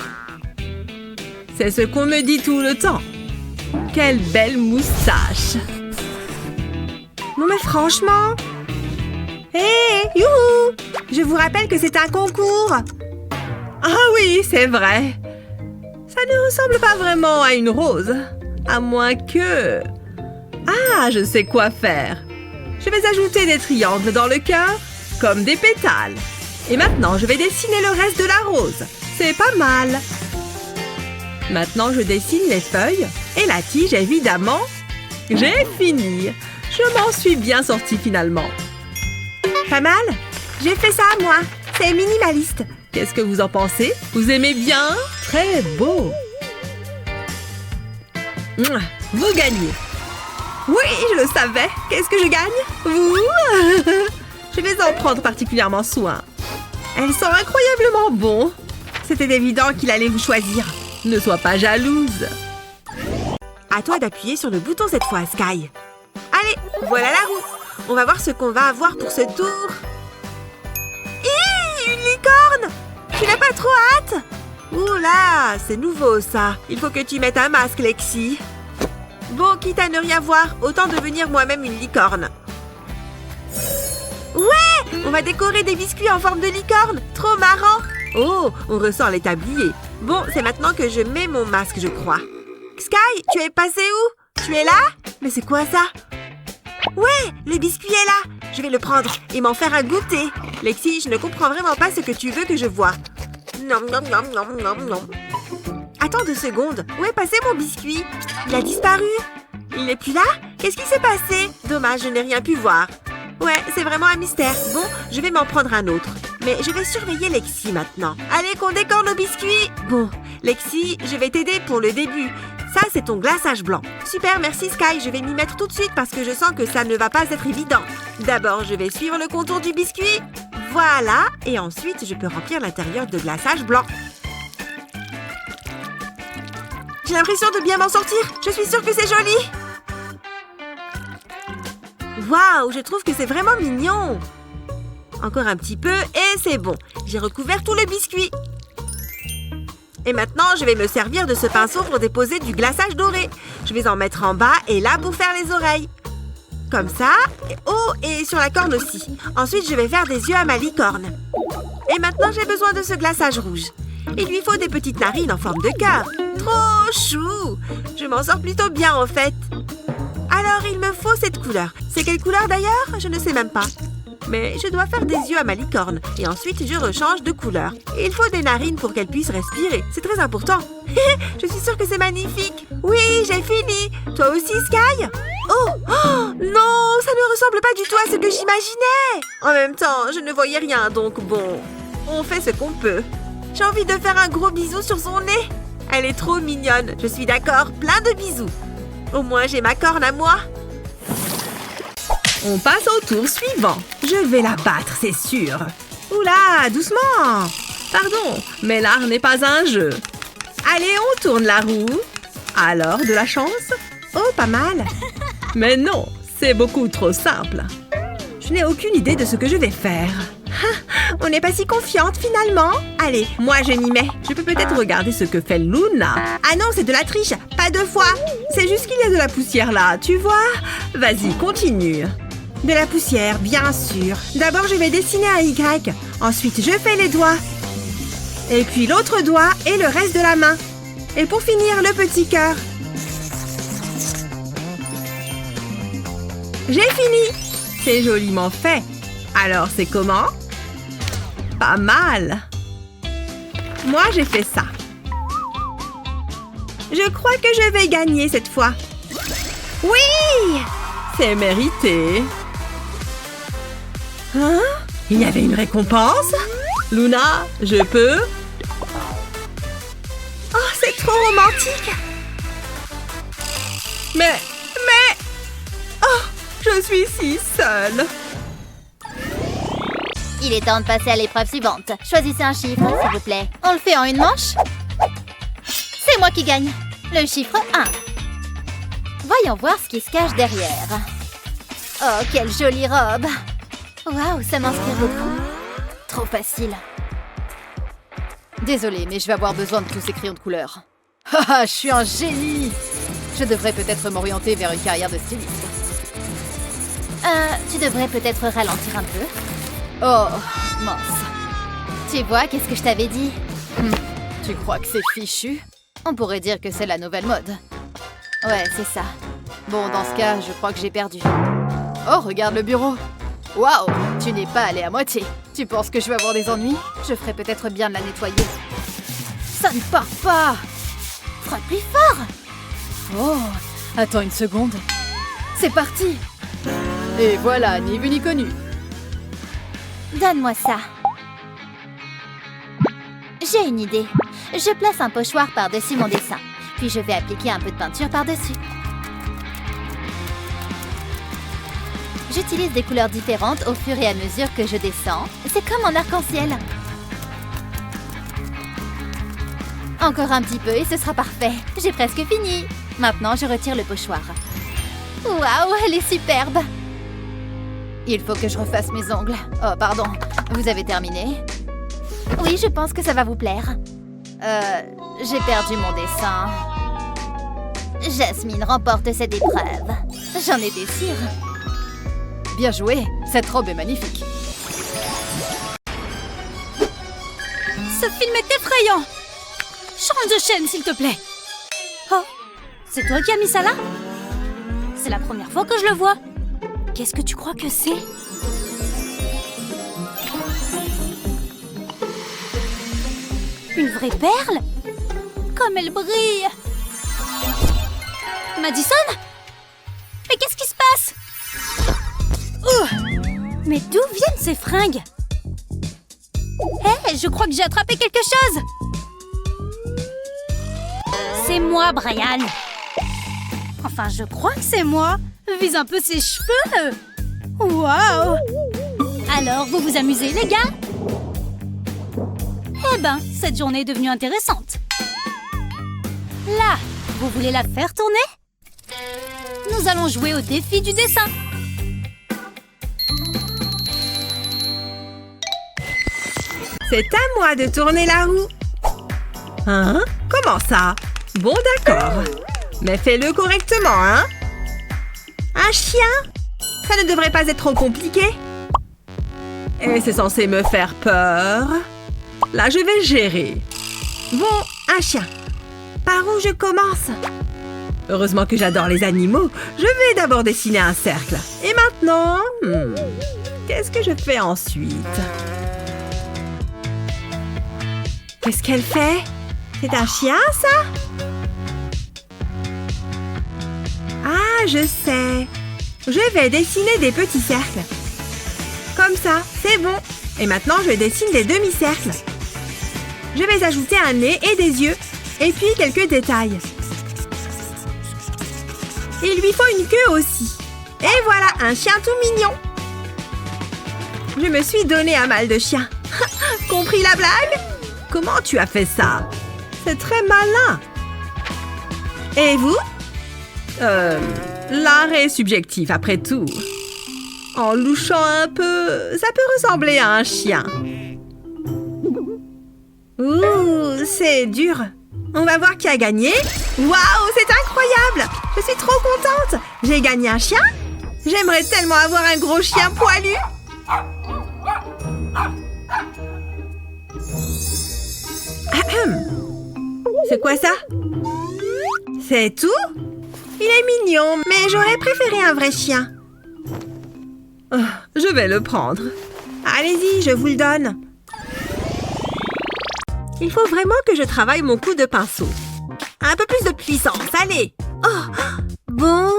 C'est ce qu'on me dit tout le temps. Quelle belle moustache. Non mais franchement. Hé, youhou! Je vous rappelle que c'est un concours. Ah oui, c'est vrai. Ça ne ressemble pas vraiment à une rose. À moins que... Ah, je sais quoi faire. Je vais ajouter des triangles dans le cœur, comme des pétales. Et maintenant, je vais dessiner le reste de la rose. C'est pas mal. Maintenant, je dessine les feuilles et la tige, évidemment. J'ai fini. Je m'en suis bien sortie finalement. Pas mal? J'ai fait ça, moi. C'est minimaliste. Qu'est-ce que vous en pensez? Vous aimez bien? Très beau. Vous gagnez. Oui, je le savais. Qu'est-ce que je gagne? Vous? Je vais en prendre particulièrement soin. Elles sont incroyablement bons. C'était évident qu'il allait vous choisir. Ne sois pas jalouse. À toi d'appuyer sur le bouton cette fois, Sky. Allez, voilà la roue. On va voir ce qu'on va avoir pour ce tour. Hi, une licorne! Tu n'as pas trop hâte? Oula, c'est nouveau ça. Il faut que tu mettes un masque, Lexi. Bon, quitte à ne rien voir, autant devenir moi-même une licorne. Ouais! On va décorer des biscuits en forme de licorne. Trop marrant! Oh, on ressort les tabliers. Bon, c'est maintenant que je mets mon masque, je crois. Sky, tu es passé où? Tu es là? Mais c'est quoi ça? Ouais, le biscuit est là. Je vais le prendre et m'en faire un goûter. Lexi, je ne comprends vraiment pas ce que tu veux que je voie. Nom, nom, nom, nom, nom, nom. Attends 2 secondes. Où est passé mon biscuit? Il a disparu. Il n'est plus là? Qu'est-ce qui s'est passé? Dommage, je n'ai rien pu voir. Ouais, c'est vraiment un mystère. Bon, je vais m'en prendre un autre. Mais je vais surveiller Lexi maintenant. Allez, qu'on décore nos biscuits. Bon, Lexi, je vais t'aider pour le début. Ça, c'est ton glaçage blanc. Super, merci Sky. Je vais m'y mettre tout de suite parce que je sens que ça ne va pas être évident. D'abord, je vais suivre le contour du biscuit. Voilà. Et ensuite, je peux remplir l'intérieur de glaçage blanc. J'ai l'impression de bien m'en sortir. Je suis sûre que c'est joli. Waouh, je trouve que c'est vraiment mignon. Encore un petit peu et c'est bon. J'ai recouvert tout le biscuit. Et maintenant, je vais me servir de ce pinceau pour déposer du glaçage doré. Je vais en mettre en bas et là pour faire les oreilles. comme ça. Oh, et sur la corne aussi. Ensuite, je vais faire des yeux à ma licorne. Et maintenant, j'ai besoin de ce glaçage rouge. Il lui faut des petites narines en forme de cœur. Trop chou! Je m'en sors plutôt bien, en fait. Alors, il me faut cette couleur. C'est quelle couleur, d'ailleurs? Je ne sais même pas. Mais je dois faire des yeux à ma licorne. Et ensuite, je rechange de couleur. Il faut des narines pour qu'elle puisse respirer. C'est très important. Je suis sûre que c'est magnifique. Oui, j'ai fini. Toi aussi, Sky? Oh, non, ça ne ressemble pas du tout à ce que j'imaginais. En même temps, je ne voyais rien, donc bon, on fait ce qu'on peut. J'ai envie de faire un gros bisou sur son nez. Elle est trop mignonne. Je suis d'accord, plein de bisous. Au moins, j'ai ma corne à moi. On passe au tour suivant. Je vais la battre, c'est sûr. Oula, doucement. Pardon, mais l'art n'est pas un jeu. Allez, on tourne la roue. Alors, de la chance? Oh, pas mal. Mais non, c'est beaucoup trop simple. Je n'ai aucune idée de ce que je vais faire. Ah, on n'est pas si confiante finalement. Allez, moi je m'y mets. Je peux peut-être regarder ce que fait Luna. Ah non, c'est de la triche, pas 2 fois. C'est juste qu'il y a de la poussière là, tu vois? Vas-y, continue. De la poussière, bien sûr. D'abord, je vais dessiner un Y. Ensuite, je fais les doigts. Et puis l'autre doigt et le reste de la main. Et pour finir, le petit cœur. J'ai fini. C'est joliment fait. Alors, c'est comment? Pas mal. Moi, j'ai fait ça. Je crois que je vais gagner cette fois. Oui! C'est mérité. Hein? Il y avait une récompense? Luna, je peux? Oh, c'est trop romantique! Mais... Oh, je suis si seule. Il est temps de passer à l'épreuve suivante. Choisissez un chiffre, s'il vous plaît. On le fait en une manche? C'est moi qui gagne. Le chiffre 1. Voyons voir ce qui se cache derrière. Oh, quelle jolie robe. Waouh, ça m'inspire beaucoup. Trop facile. Désolée, mais je vais avoir besoin de tous ces crayons de couleur. Haha, je suis un génie! Je devrais peut-être m'orienter vers une carrière de styliste. Tu devrais peut-être ralentir un peu. Oh, mince. Tu vois, qu'est-ce que je t'avais dit? Tu crois que c'est fichu? On pourrait dire que c'est la nouvelle mode. Ouais, c'est ça. Bon, dans ce cas, je crois que j'ai perdu. Oh, regarde le bureau! Waouh! Tu n'es pas allé à moitié. Tu penses que je vais avoir des ennuis? Je ferais peut-être bien de la nettoyer. Ça ne part pas! Frotte plus fort! Oh! Attends une seconde. C'est parti! Et voilà, ni vu ni connu. Donne-moi ça. J'ai une idée. Je place un pochoir par-dessus mon dessin. Puis je vais appliquer un peu de peinture par-dessus. J'utilise des couleurs différentes au fur et à mesure que je descends. C'est comme en arc-en-ciel. Encore un petit peu et ce sera parfait. J'ai presque fini. Maintenant, je retire le pochoir. Waouh, elle est superbe! Il faut que je refasse mes ongles. Oh, pardon. Vous avez terminé? Oui, je pense que ça va vous plaire. J'ai perdu mon dessin. Jasmine remporte cette épreuve. J'en étais sûre. Bien joué, cette robe est magnifique. Ce film est effrayant. Change de chaîne, s'il te plaît. Oh, c'est toi qui as mis ça là? C'est la première fois que je le vois. Qu'est-ce que tu crois que c'est? Une vraie perle? Comme elle brille! Madison? Mais qu'est-ce qui se passe? Mais d'où viennent ces fringues? Hé, je crois que j'ai attrapé quelque chose! C'est moi, Brian! Enfin, je crois que c'est moi! Vise un peu ses cheveux! Waouh! Alors, vous vous amusez, les gars? Eh ben, cette journée est devenue intéressante. Là, vous voulez la faire tourner? Nous allons jouer au défi du dessin. C'est à moi de tourner la roue. Hein? Comment ça? Bon, d'accord. Mais fais-le correctement, hein? Un chien? Ça ne devrait pas être trop compliqué. Et c'est censé me faire peur. Là, je vais gérer. Bon, un chien. Par où je commence? Heureusement que j'adore les animaux. Je vais d'abord dessiner un cercle. Et maintenant, qu'est-ce que je fais ensuite? Qu'est-ce qu'elle fait? C'est un chien, ça? Ah, je sais. Je vais dessiner des petits cercles. Comme ça, c'est bon. Et maintenant, je dessine des demi-cercles. Je vais ajouter un nez et des yeux. Et puis quelques détails. Il lui faut une queue aussi. Et voilà, un chien tout mignon. Je me suis donné un mal de chien. Compris la blague? Comment tu as fait ça? C'est très malin. Et vous? L'art est subjectif après tout. En louchant un peu, ça peut ressembler à un chien. Ouh, c'est dur. On va voir qui a gagné. Waouh, c'est incroyable! Je suis trop contente. J'ai gagné un chien. J'aimerais tellement avoir un gros chien poilu. C'est quoi ça? C'est tout? Il est mignon, mais j'aurais préféré un vrai chien. Oh, je vais le prendre. Allez-y, je vous le donne. Il faut vraiment que je travaille mon coup de pinceau. Un peu plus de puissance, allez. Oh, bon.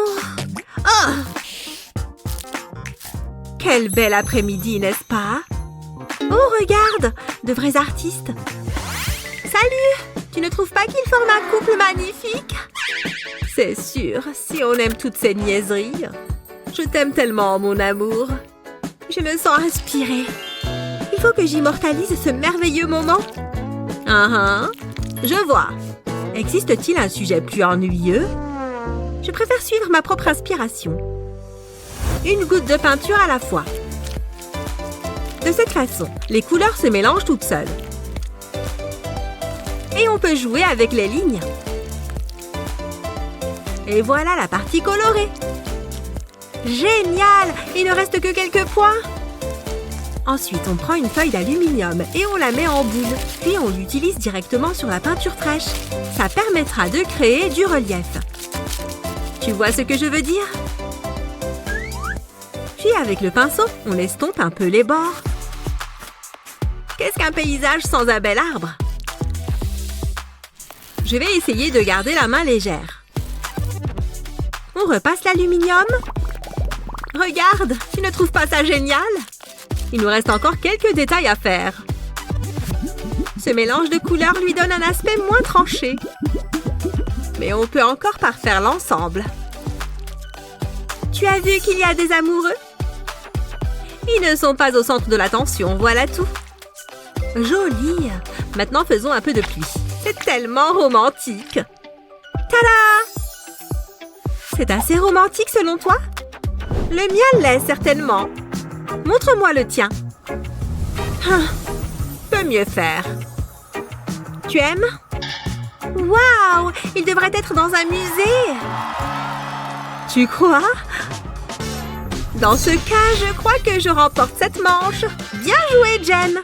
Oh. Quel bel après-midi, n'est-ce pas? Oh, regarde, de vrais artistes. Salut! Tu ne trouves pas qu'ils forment un couple magnifique? C'est sûr, si on aime toutes ces niaiseries. Je t'aime tellement, mon amour. Je me sens inspirée. Il faut que j'immortalise ce merveilleux moment. Je vois. Existe-t-il un sujet plus ennuyeux? Je préfère suivre ma propre inspiration. Une goutte de peinture à la fois. De cette façon, les couleurs se mélangent toutes seules. Et on peut jouer avec les lignes. Et voilà la partie colorée. Génial! Il ne reste que quelques points. Ensuite, on prend une feuille d'aluminium et on la met en boule. Puis on l'utilise directement sur la peinture fraîche. Ça permettra de créer du relief. Tu vois ce que je veux dire? Puis avec le pinceau, on estompe un peu les bords. Qu'est-ce qu'un paysage sans un bel arbre? Je vais essayer de garder la main légère. On repasse l'aluminium. Regarde, tu ne trouves pas ça génial? Il nous reste encore quelques détails à faire. Ce mélange de couleurs lui donne un aspect moins tranché. Mais on peut encore parfaire l'ensemble. Tu as vu qu'il y a des amoureux? Ils ne sont pas au centre de l'attention, voilà tout. Joli! Maintenant, faisons un peu de pluie. C'est tellement romantique. Tada! C'est assez romantique selon toi? Le mien l'est certainement. Montre-moi le tien. Peut mieux faire. Tu aimes? Waouh! Il devrait être dans un musée. Tu crois? Dans ce cas, je crois que je remporte cette manche. Bien joué, Jen.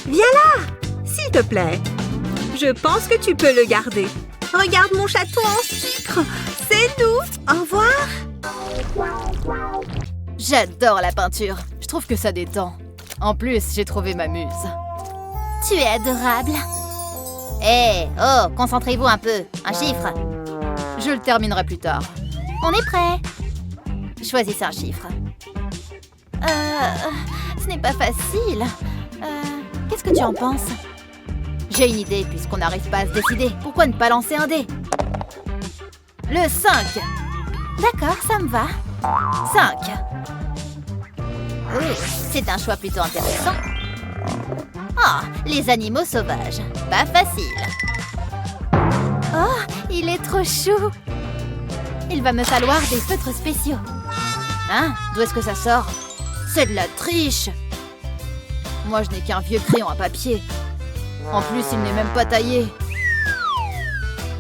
Viens là, s'il te plaît. Je pense que tu peux le garder. Regarde mon château en sucre. C'est nous. Au revoir. J'adore la peinture. Je trouve que ça détend. En plus, j'ai trouvé ma muse. Tu es adorable. Hé, oh, concentrez-vous un peu. Un chiffre. Je le terminerai plus tard. On est prêt. Choisissez un chiffre. Ce n'est pas facile. Qu'est-ce que tu en penses? J'ai une idée, puisqu'on n'arrive pas à se décider. Pourquoi ne pas lancer un dé? Le 5. D'accord, ça me va. 5. Oui, c'est un choix plutôt intéressant. Ah, les animaux sauvages. Pas facile. Oh, il est trop chou. Il va me falloir des feutres spéciaux. Hein? D'où est-ce que ça sort? C'est de la triche! Moi, je n'ai qu'un vieux crayon à papier. En plus, il n'est même pas taillé.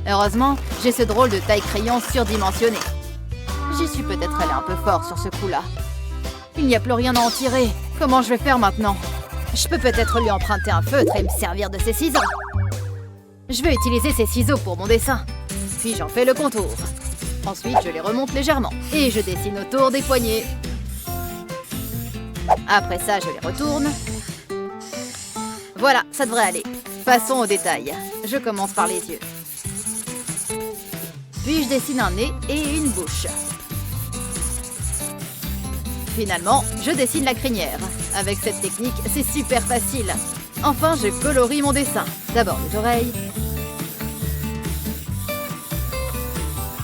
Heureusement, j'ai ce drôle de taille-crayon surdimensionné. J'y suis peut-être allée un peu fort sur ce coup-là. Il n'y a plus rien à en tirer. Comment je vais faire maintenant? Je peux peut-être lui emprunter un feutre et me servir de ses ciseaux. Je vais utiliser ces ciseaux pour mon dessin. Puis j'en fais le contour. Ensuite, je les remonte légèrement. Et je dessine autour des poignets. Après ça, je les retourne. Voilà, ça devrait aller. Passons aux détails. Je commence par les yeux. Puis je dessine un nez et une bouche. Finalement, je dessine la crinière. Avec cette technique, c'est super facile. Enfin, je colorie mon dessin. D'abord les oreilles.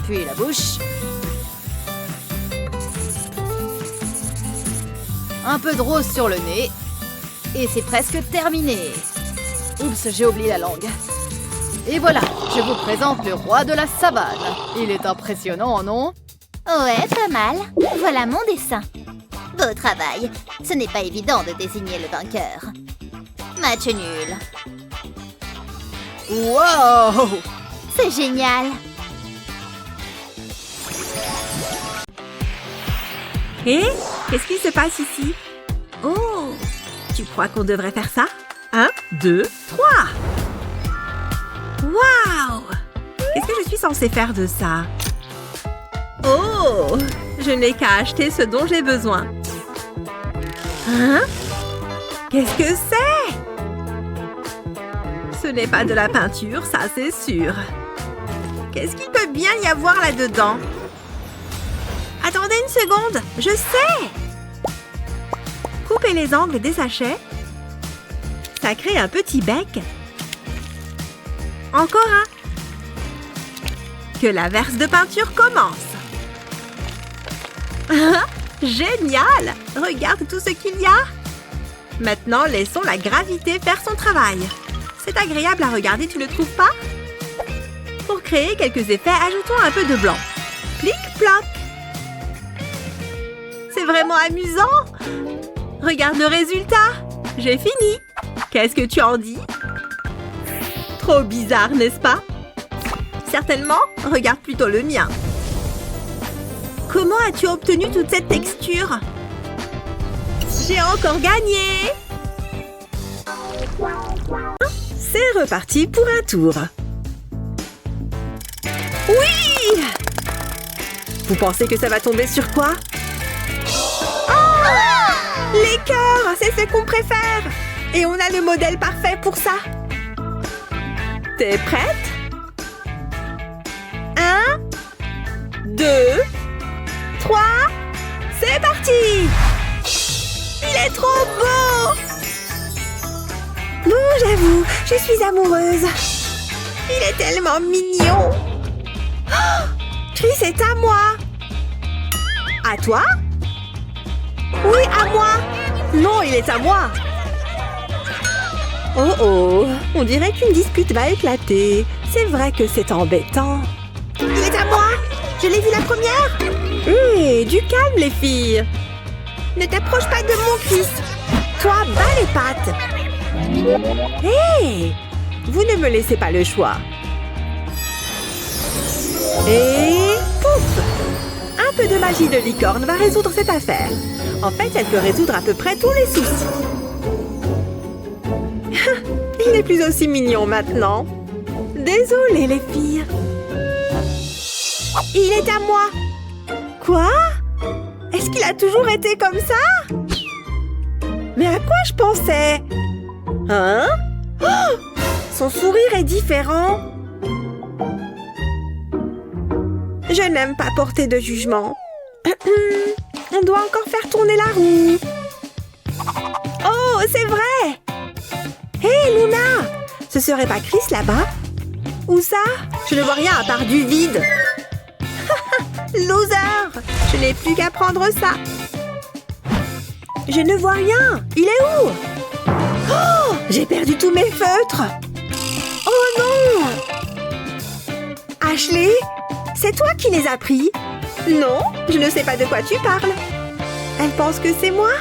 Puis la bouche. Un peu de rose sur le nez. Et c'est presque terminé. Oups, j'ai oublié la langue. Et voilà, je vous présente le roi de la savane. Il est impressionnant, non? Ouais, pas mal. Voilà mon dessin. Beau travail. Ce n'est pas évident de désigner le vainqueur. Match nul. Wow! C'est génial. Hé, qu'est-ce qui se passe ici? Oh, tu crois qu'on devrait faire ça? 1, 2, 3. Waouh! Qu'est-ce que je suis censée faire de ça? Oh, je n'ai qu'à acheter ce dont j'ai besoin. Hein? Qu'est-ce que c'est? Ce n'est pas de la peinture, ça c'est sûr. Qu'est-ce qu'il peut bien y avoir là-dedans? Attendez une seconde, je sais! Coupez les angles des sachets. Ça crée un petit bec. Encore un. Que la verse de peinture commence. Génial! Regarde tout ce qu'il y a. Maintenant, laissons la gravité faire son travail. C'est agréable à regarder, tu ne trouves pas? Pour créer quelques effets, ajoutons un peu de blanc. Plic-ploc. C'est vraiment amusant. Regarde le résultat. J'ai fini. Qu'est-ce que tu en dis? Trop bizarre, n'est-ce pas? Certainement. Regarde plutôt le mien. Comment as-tu obtenu toute cette texture? J'ai encore gagné! C'est reparti pour un tour. Oui! Vous pensez que ça va tomber sur quoi? Oh! Les cœurs, c'est ce qu'on préfère! Et on a le modèle parfait pour ça. T'es prête? 1, 2, 3, c'est parti! Il est trop beau! Bon, j'avoue, je suis amoureuse. Il est tellement mignon. Oh, Chris est à moi. À toi? Oui, à moi. Non, il est à moi. Oh oh, on dirait qu'une dispute va éclater. C'est vrai que c'est embêtant. Il est à moi. Je l'ai vu la première. Hé, du calme les filles. Ne t'approche pas de mon Chris. Toi, bats les pattes. Hé, vous ne me laissez pas le choix. Et pouf! Un peu de magie de licorne va résoudre cette affaire. En fait, elle peut résoudre à peu près tous les soucis. Il n'est plus aussi mignon maintenant. Désolée les filles. Il est à moi. Quoi? Est-ce qu'il a toujours été comme ça? Mais à quoi je pensais? Hein? Oh! Son sourire est différent. Je n'aime pas porter de jugement. On doit encore faire tourner la roue. Oh, c'est vrai! Hé, Luna! Ce serait pas Chris là-bas? Où ça? Je ne vois rien à part du vide. Loser! Je n'ai plus qu'à prendre ça. Je ne vois rien. Il est où? Oh! J'ai perdu tous mes feutres. Oh non! Ashley? C'est toi qui les as pris? Non, je ne sais pas de quoi tu parles. Elle pense que c'est moi?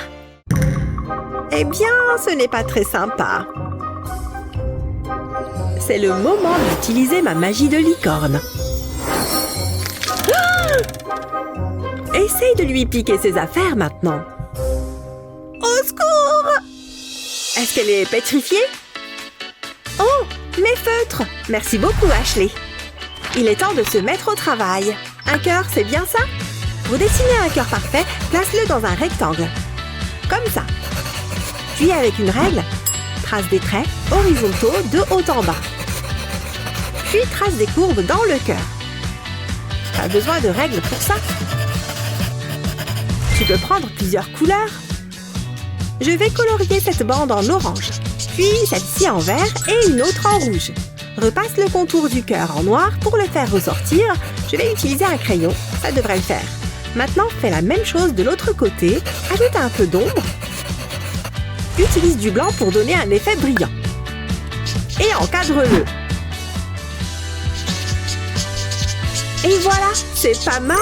Eh bien, ce n'est pas très sympa. C'est le moment d'utiliser ma magie de licorne. Ah! Essaye de lui piquer ses affaires maintenant. Est-ce qu'elle est pétrifiée? Oh, mes feutres! Merci beaucoup, Ashley. Il est temps de se mettre au travail. Un cœur, c'est bien ça? Pour dessiner un cœur parfait, place-le dans un rectangle. Comme ça. Puis avec une règle, trace des traits horizontaux de haut en bas. Puis trace des courbes dans le cœur. Pas besoin de règles pour ça. Tu peux prendre plusieurs couleurs. Je vais colorier cette bande en orange, puis celle-ci en vert et une autre en rouge. Repasse le contour du cœur en noir pour le faire ressortir. Je vais utiliser un crayon, ça devrait le faire. Maintenant, fais la même chose de l'autre côté, ajoute un peu d'ombre. Utilise du blanc pour donner un effet brillant. Et encadre-le. Et voilà, c'est pas mal!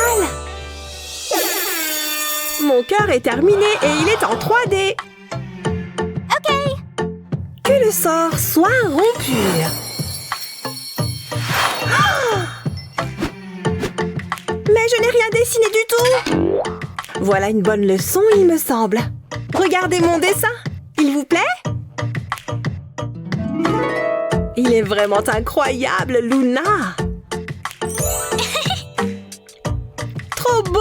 Mon cœur est terminé et il est en 3D. Ok. Que le sort soit rompu. Mais je n'ai rien dessiné du tout. Voilà une bonne leçon, il me semble. Regardez mon dessin. Il vous plaît? Il est vraiment incroyable, Luna. Trop beau!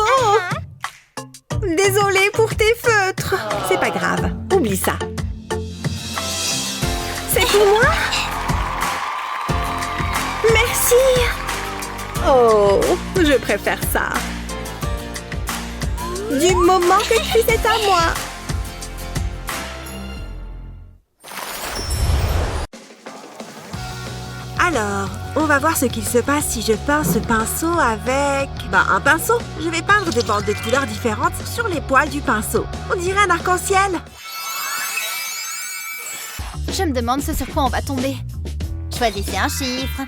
Désolée pour tes feutres. C'est pas grave, oublie ça. C'est pour moi? Merci. Oh, je préfère ça. Du moment que tu c'est à moi. Alors, on va voir ce qu'il se passe si je peins ce pinceau avec... un pinceau. Je vais peindre des bandes de couleurs différentes sur les poils du pinceau. On dirait un arc-en-ciel. Je me demande ce sur quoi on va tomber. Choisissez un chiffre.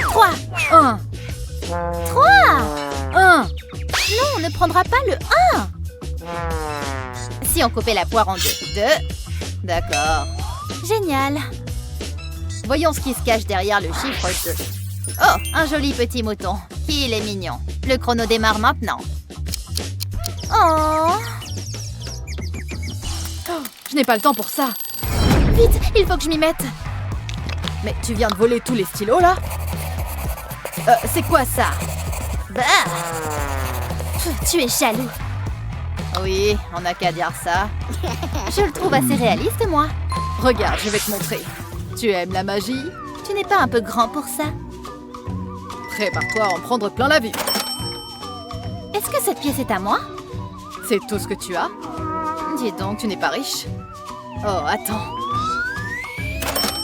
3. 1. 3. 1. Non, on ne prendra pas le 1. Si on coupait la poire en deux. 2. D'accord. Génial. Voyons ce qui se cache derrière le chiffre 2. Oh, un joli petit mouton. Il est mignon. Le chrono démarre maintenant. Oh, je n'ai pas le temps pour ça. Vite, il faut que je m'y mette. Mais tu viens de voler tous les stylos, là? C'est quoi ça? Bah, tu es jaloux. Oui, on n'a qu'à dire ça. Je le trouve assez réaliste, moi. Regarde, je vais te montrer. Tu aimes la magie? Tu n'es pas un peu grand pour ça? Prépare-toi à en prendre plein la vue. Est-ce que cette pièce est à moi? C'est tout ce que tu as? Dis donc, tu n'es pas riche. Oh, attends.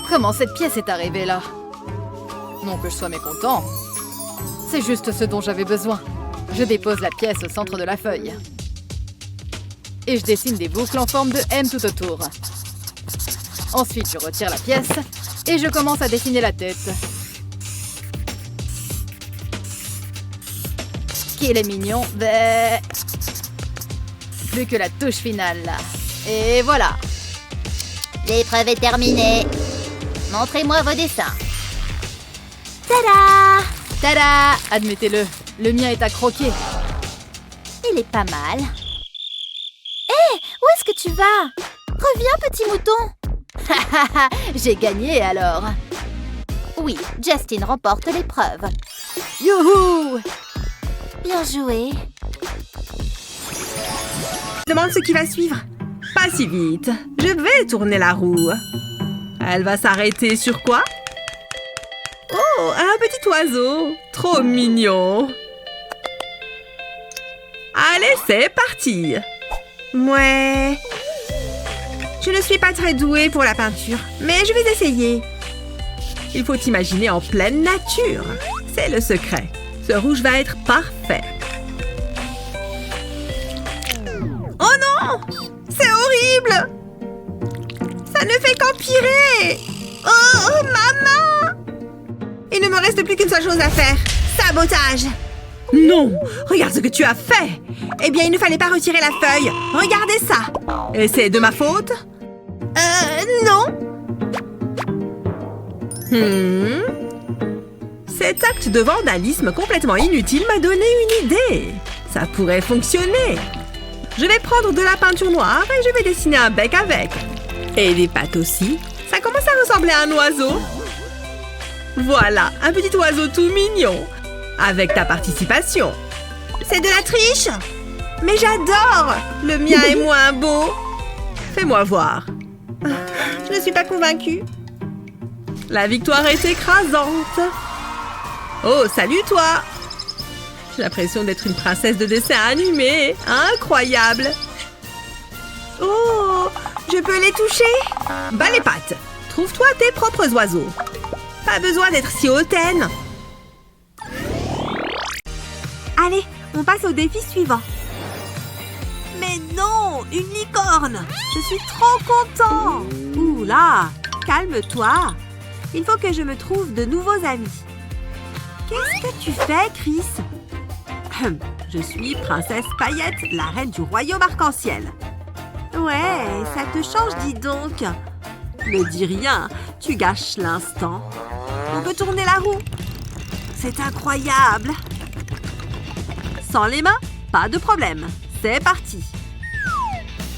Comment cette pièce est arrivée là? Non que je sois mécontent. C'est juste ce dont j'avais besoin. Je dépose la pièce au centre de la feuille. Et je dessine des boucles en forme de M tout autour. Ensuite, je retire la pièce et je commence à dessiner la tête. Qu'il est mignon. Bah... Plus que la touche finale. Et voilà. L'épreuve est terminée. Montrez-moi vos dessins. Tada! Tada! Admettez-le, le mien est à croquer. Il est pas mal. Hé! Où est-ce que tu vas? Reviens, petit mouton! J'ai gagné alors. Oui, Justin remporte l'épreuve. Youhou! Bien joué. Demande ce qui va suivre. Pas si vite. Je vais tourner la roue. Elle va s'arrêter sur quoi? Oh, un petit oiseau. Trop mignon. Allez, c'est parti. Ouais. Je ne suis pas très douée pour la peinture, mais je vais essayer. Il faut imaginer en pleine nature. C'est le secret. Ce rouge va être parfait. Oh non! C'est horrible! Ça ne fait qu'empirer! Oh, maman! Il ne me reste plus qu'une seule chose à faire. Sabotage! Non! Regarde ce que tu as fait! Eh bien, il ne fallait pas retirer la feuille. Regardez ça! Et c'est de ma faute? Non. Cet acte de vandalisme complètement inutile m'a donné une idée. Ça pourrait fonctionner. Je vais prendre de la peinture noire et je vais dessiner un bec avec. Et des pattes aussi. Ça commence à ressembler à un oiseau. Voilà, un petit oiseau tout mignon. Avec ta participation. C'est de la triche! Mais j'adore! Le mien est moins beau. Fais-moi voir. Je ne suis pas convaincue. La victoire est écrasante. Oh, salut toi! J'ai l'impression d'être une princesse de dessin animé. Incroyable! Oh, je peux les toucher? Bas les pattes. Trouve-toi tes propres oiseaux. Pas besoin d'être si hautaine. Allez, on passe au défi suivant. Mais non, une licorne! Je suis trop content! Ouh là, calme-toi. Il faut que je me trouve de nouveaux amis. Qu'est-ce que tu fais, Chris? Je suis Princesse Paillette, la reine du royaume arc-en-ciel. Ouais, ça te change, dis donc. Ne dis rien, tu gâches l'instant. On peut tourner la roue. C'est incroyable. Sans les mains, pas de problème. C'est parti.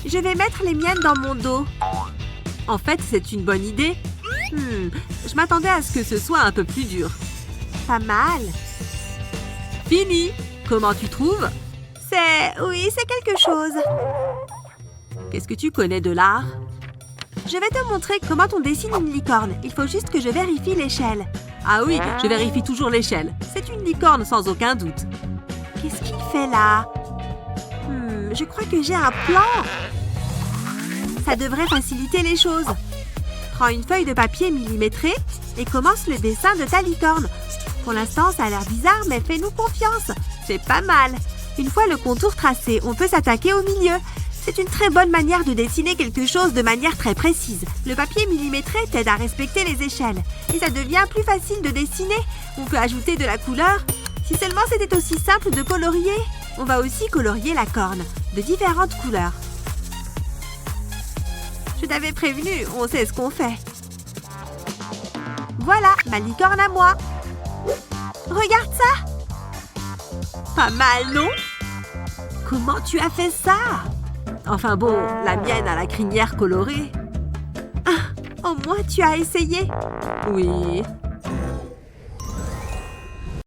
Je vais mettre les miennes dans mon dos. En fait, c'est une bonne idée. Je m'attendais à ce que ce soit un peu plus dur. Pas mal. Fini. Comment tu trouves? Oui, c'est quelque chose. Qu'est-ce que tu connais de l'art? Je vais te montrer comment on dessine une licorne. Il faut juste que je vérifie l'échelle. Ah oui, je vérifie toujours l'échelle. C'est une licorne sans aucun doute. Qu'est-ce qu'il fait là? Je crois que j'ai un plan. Ça devrait faciliter les choses. Prends une feuille de papier millimétrée et commence le dessin de ta licorne. Pour l'instant, ça a l'air bizarre, mais fais-nous confiance. C'est pas mal. Une fois le contour tracé, on peut s'attaquer au milieu. C'est une très bonne manière de dessiner quelque chose de manière très précise. Le papier millimétré t'aide à respecter les échelles. Et ça devient plus facile de dessiner. On peut ajouter de la couleur. Si seulement c'était aussi simple de colorier. On va aussi colorier la corne, de différentes couleurs. Je t'avais prévenu, on sait ce qu'on fait. Voilà, ma licorne à moi. Regarde ça. Pas mal, non? Comment tu as fait ça? Enfin bon, la mienne a la crinière colorée. Ah, au moins tu as essayé. Oui,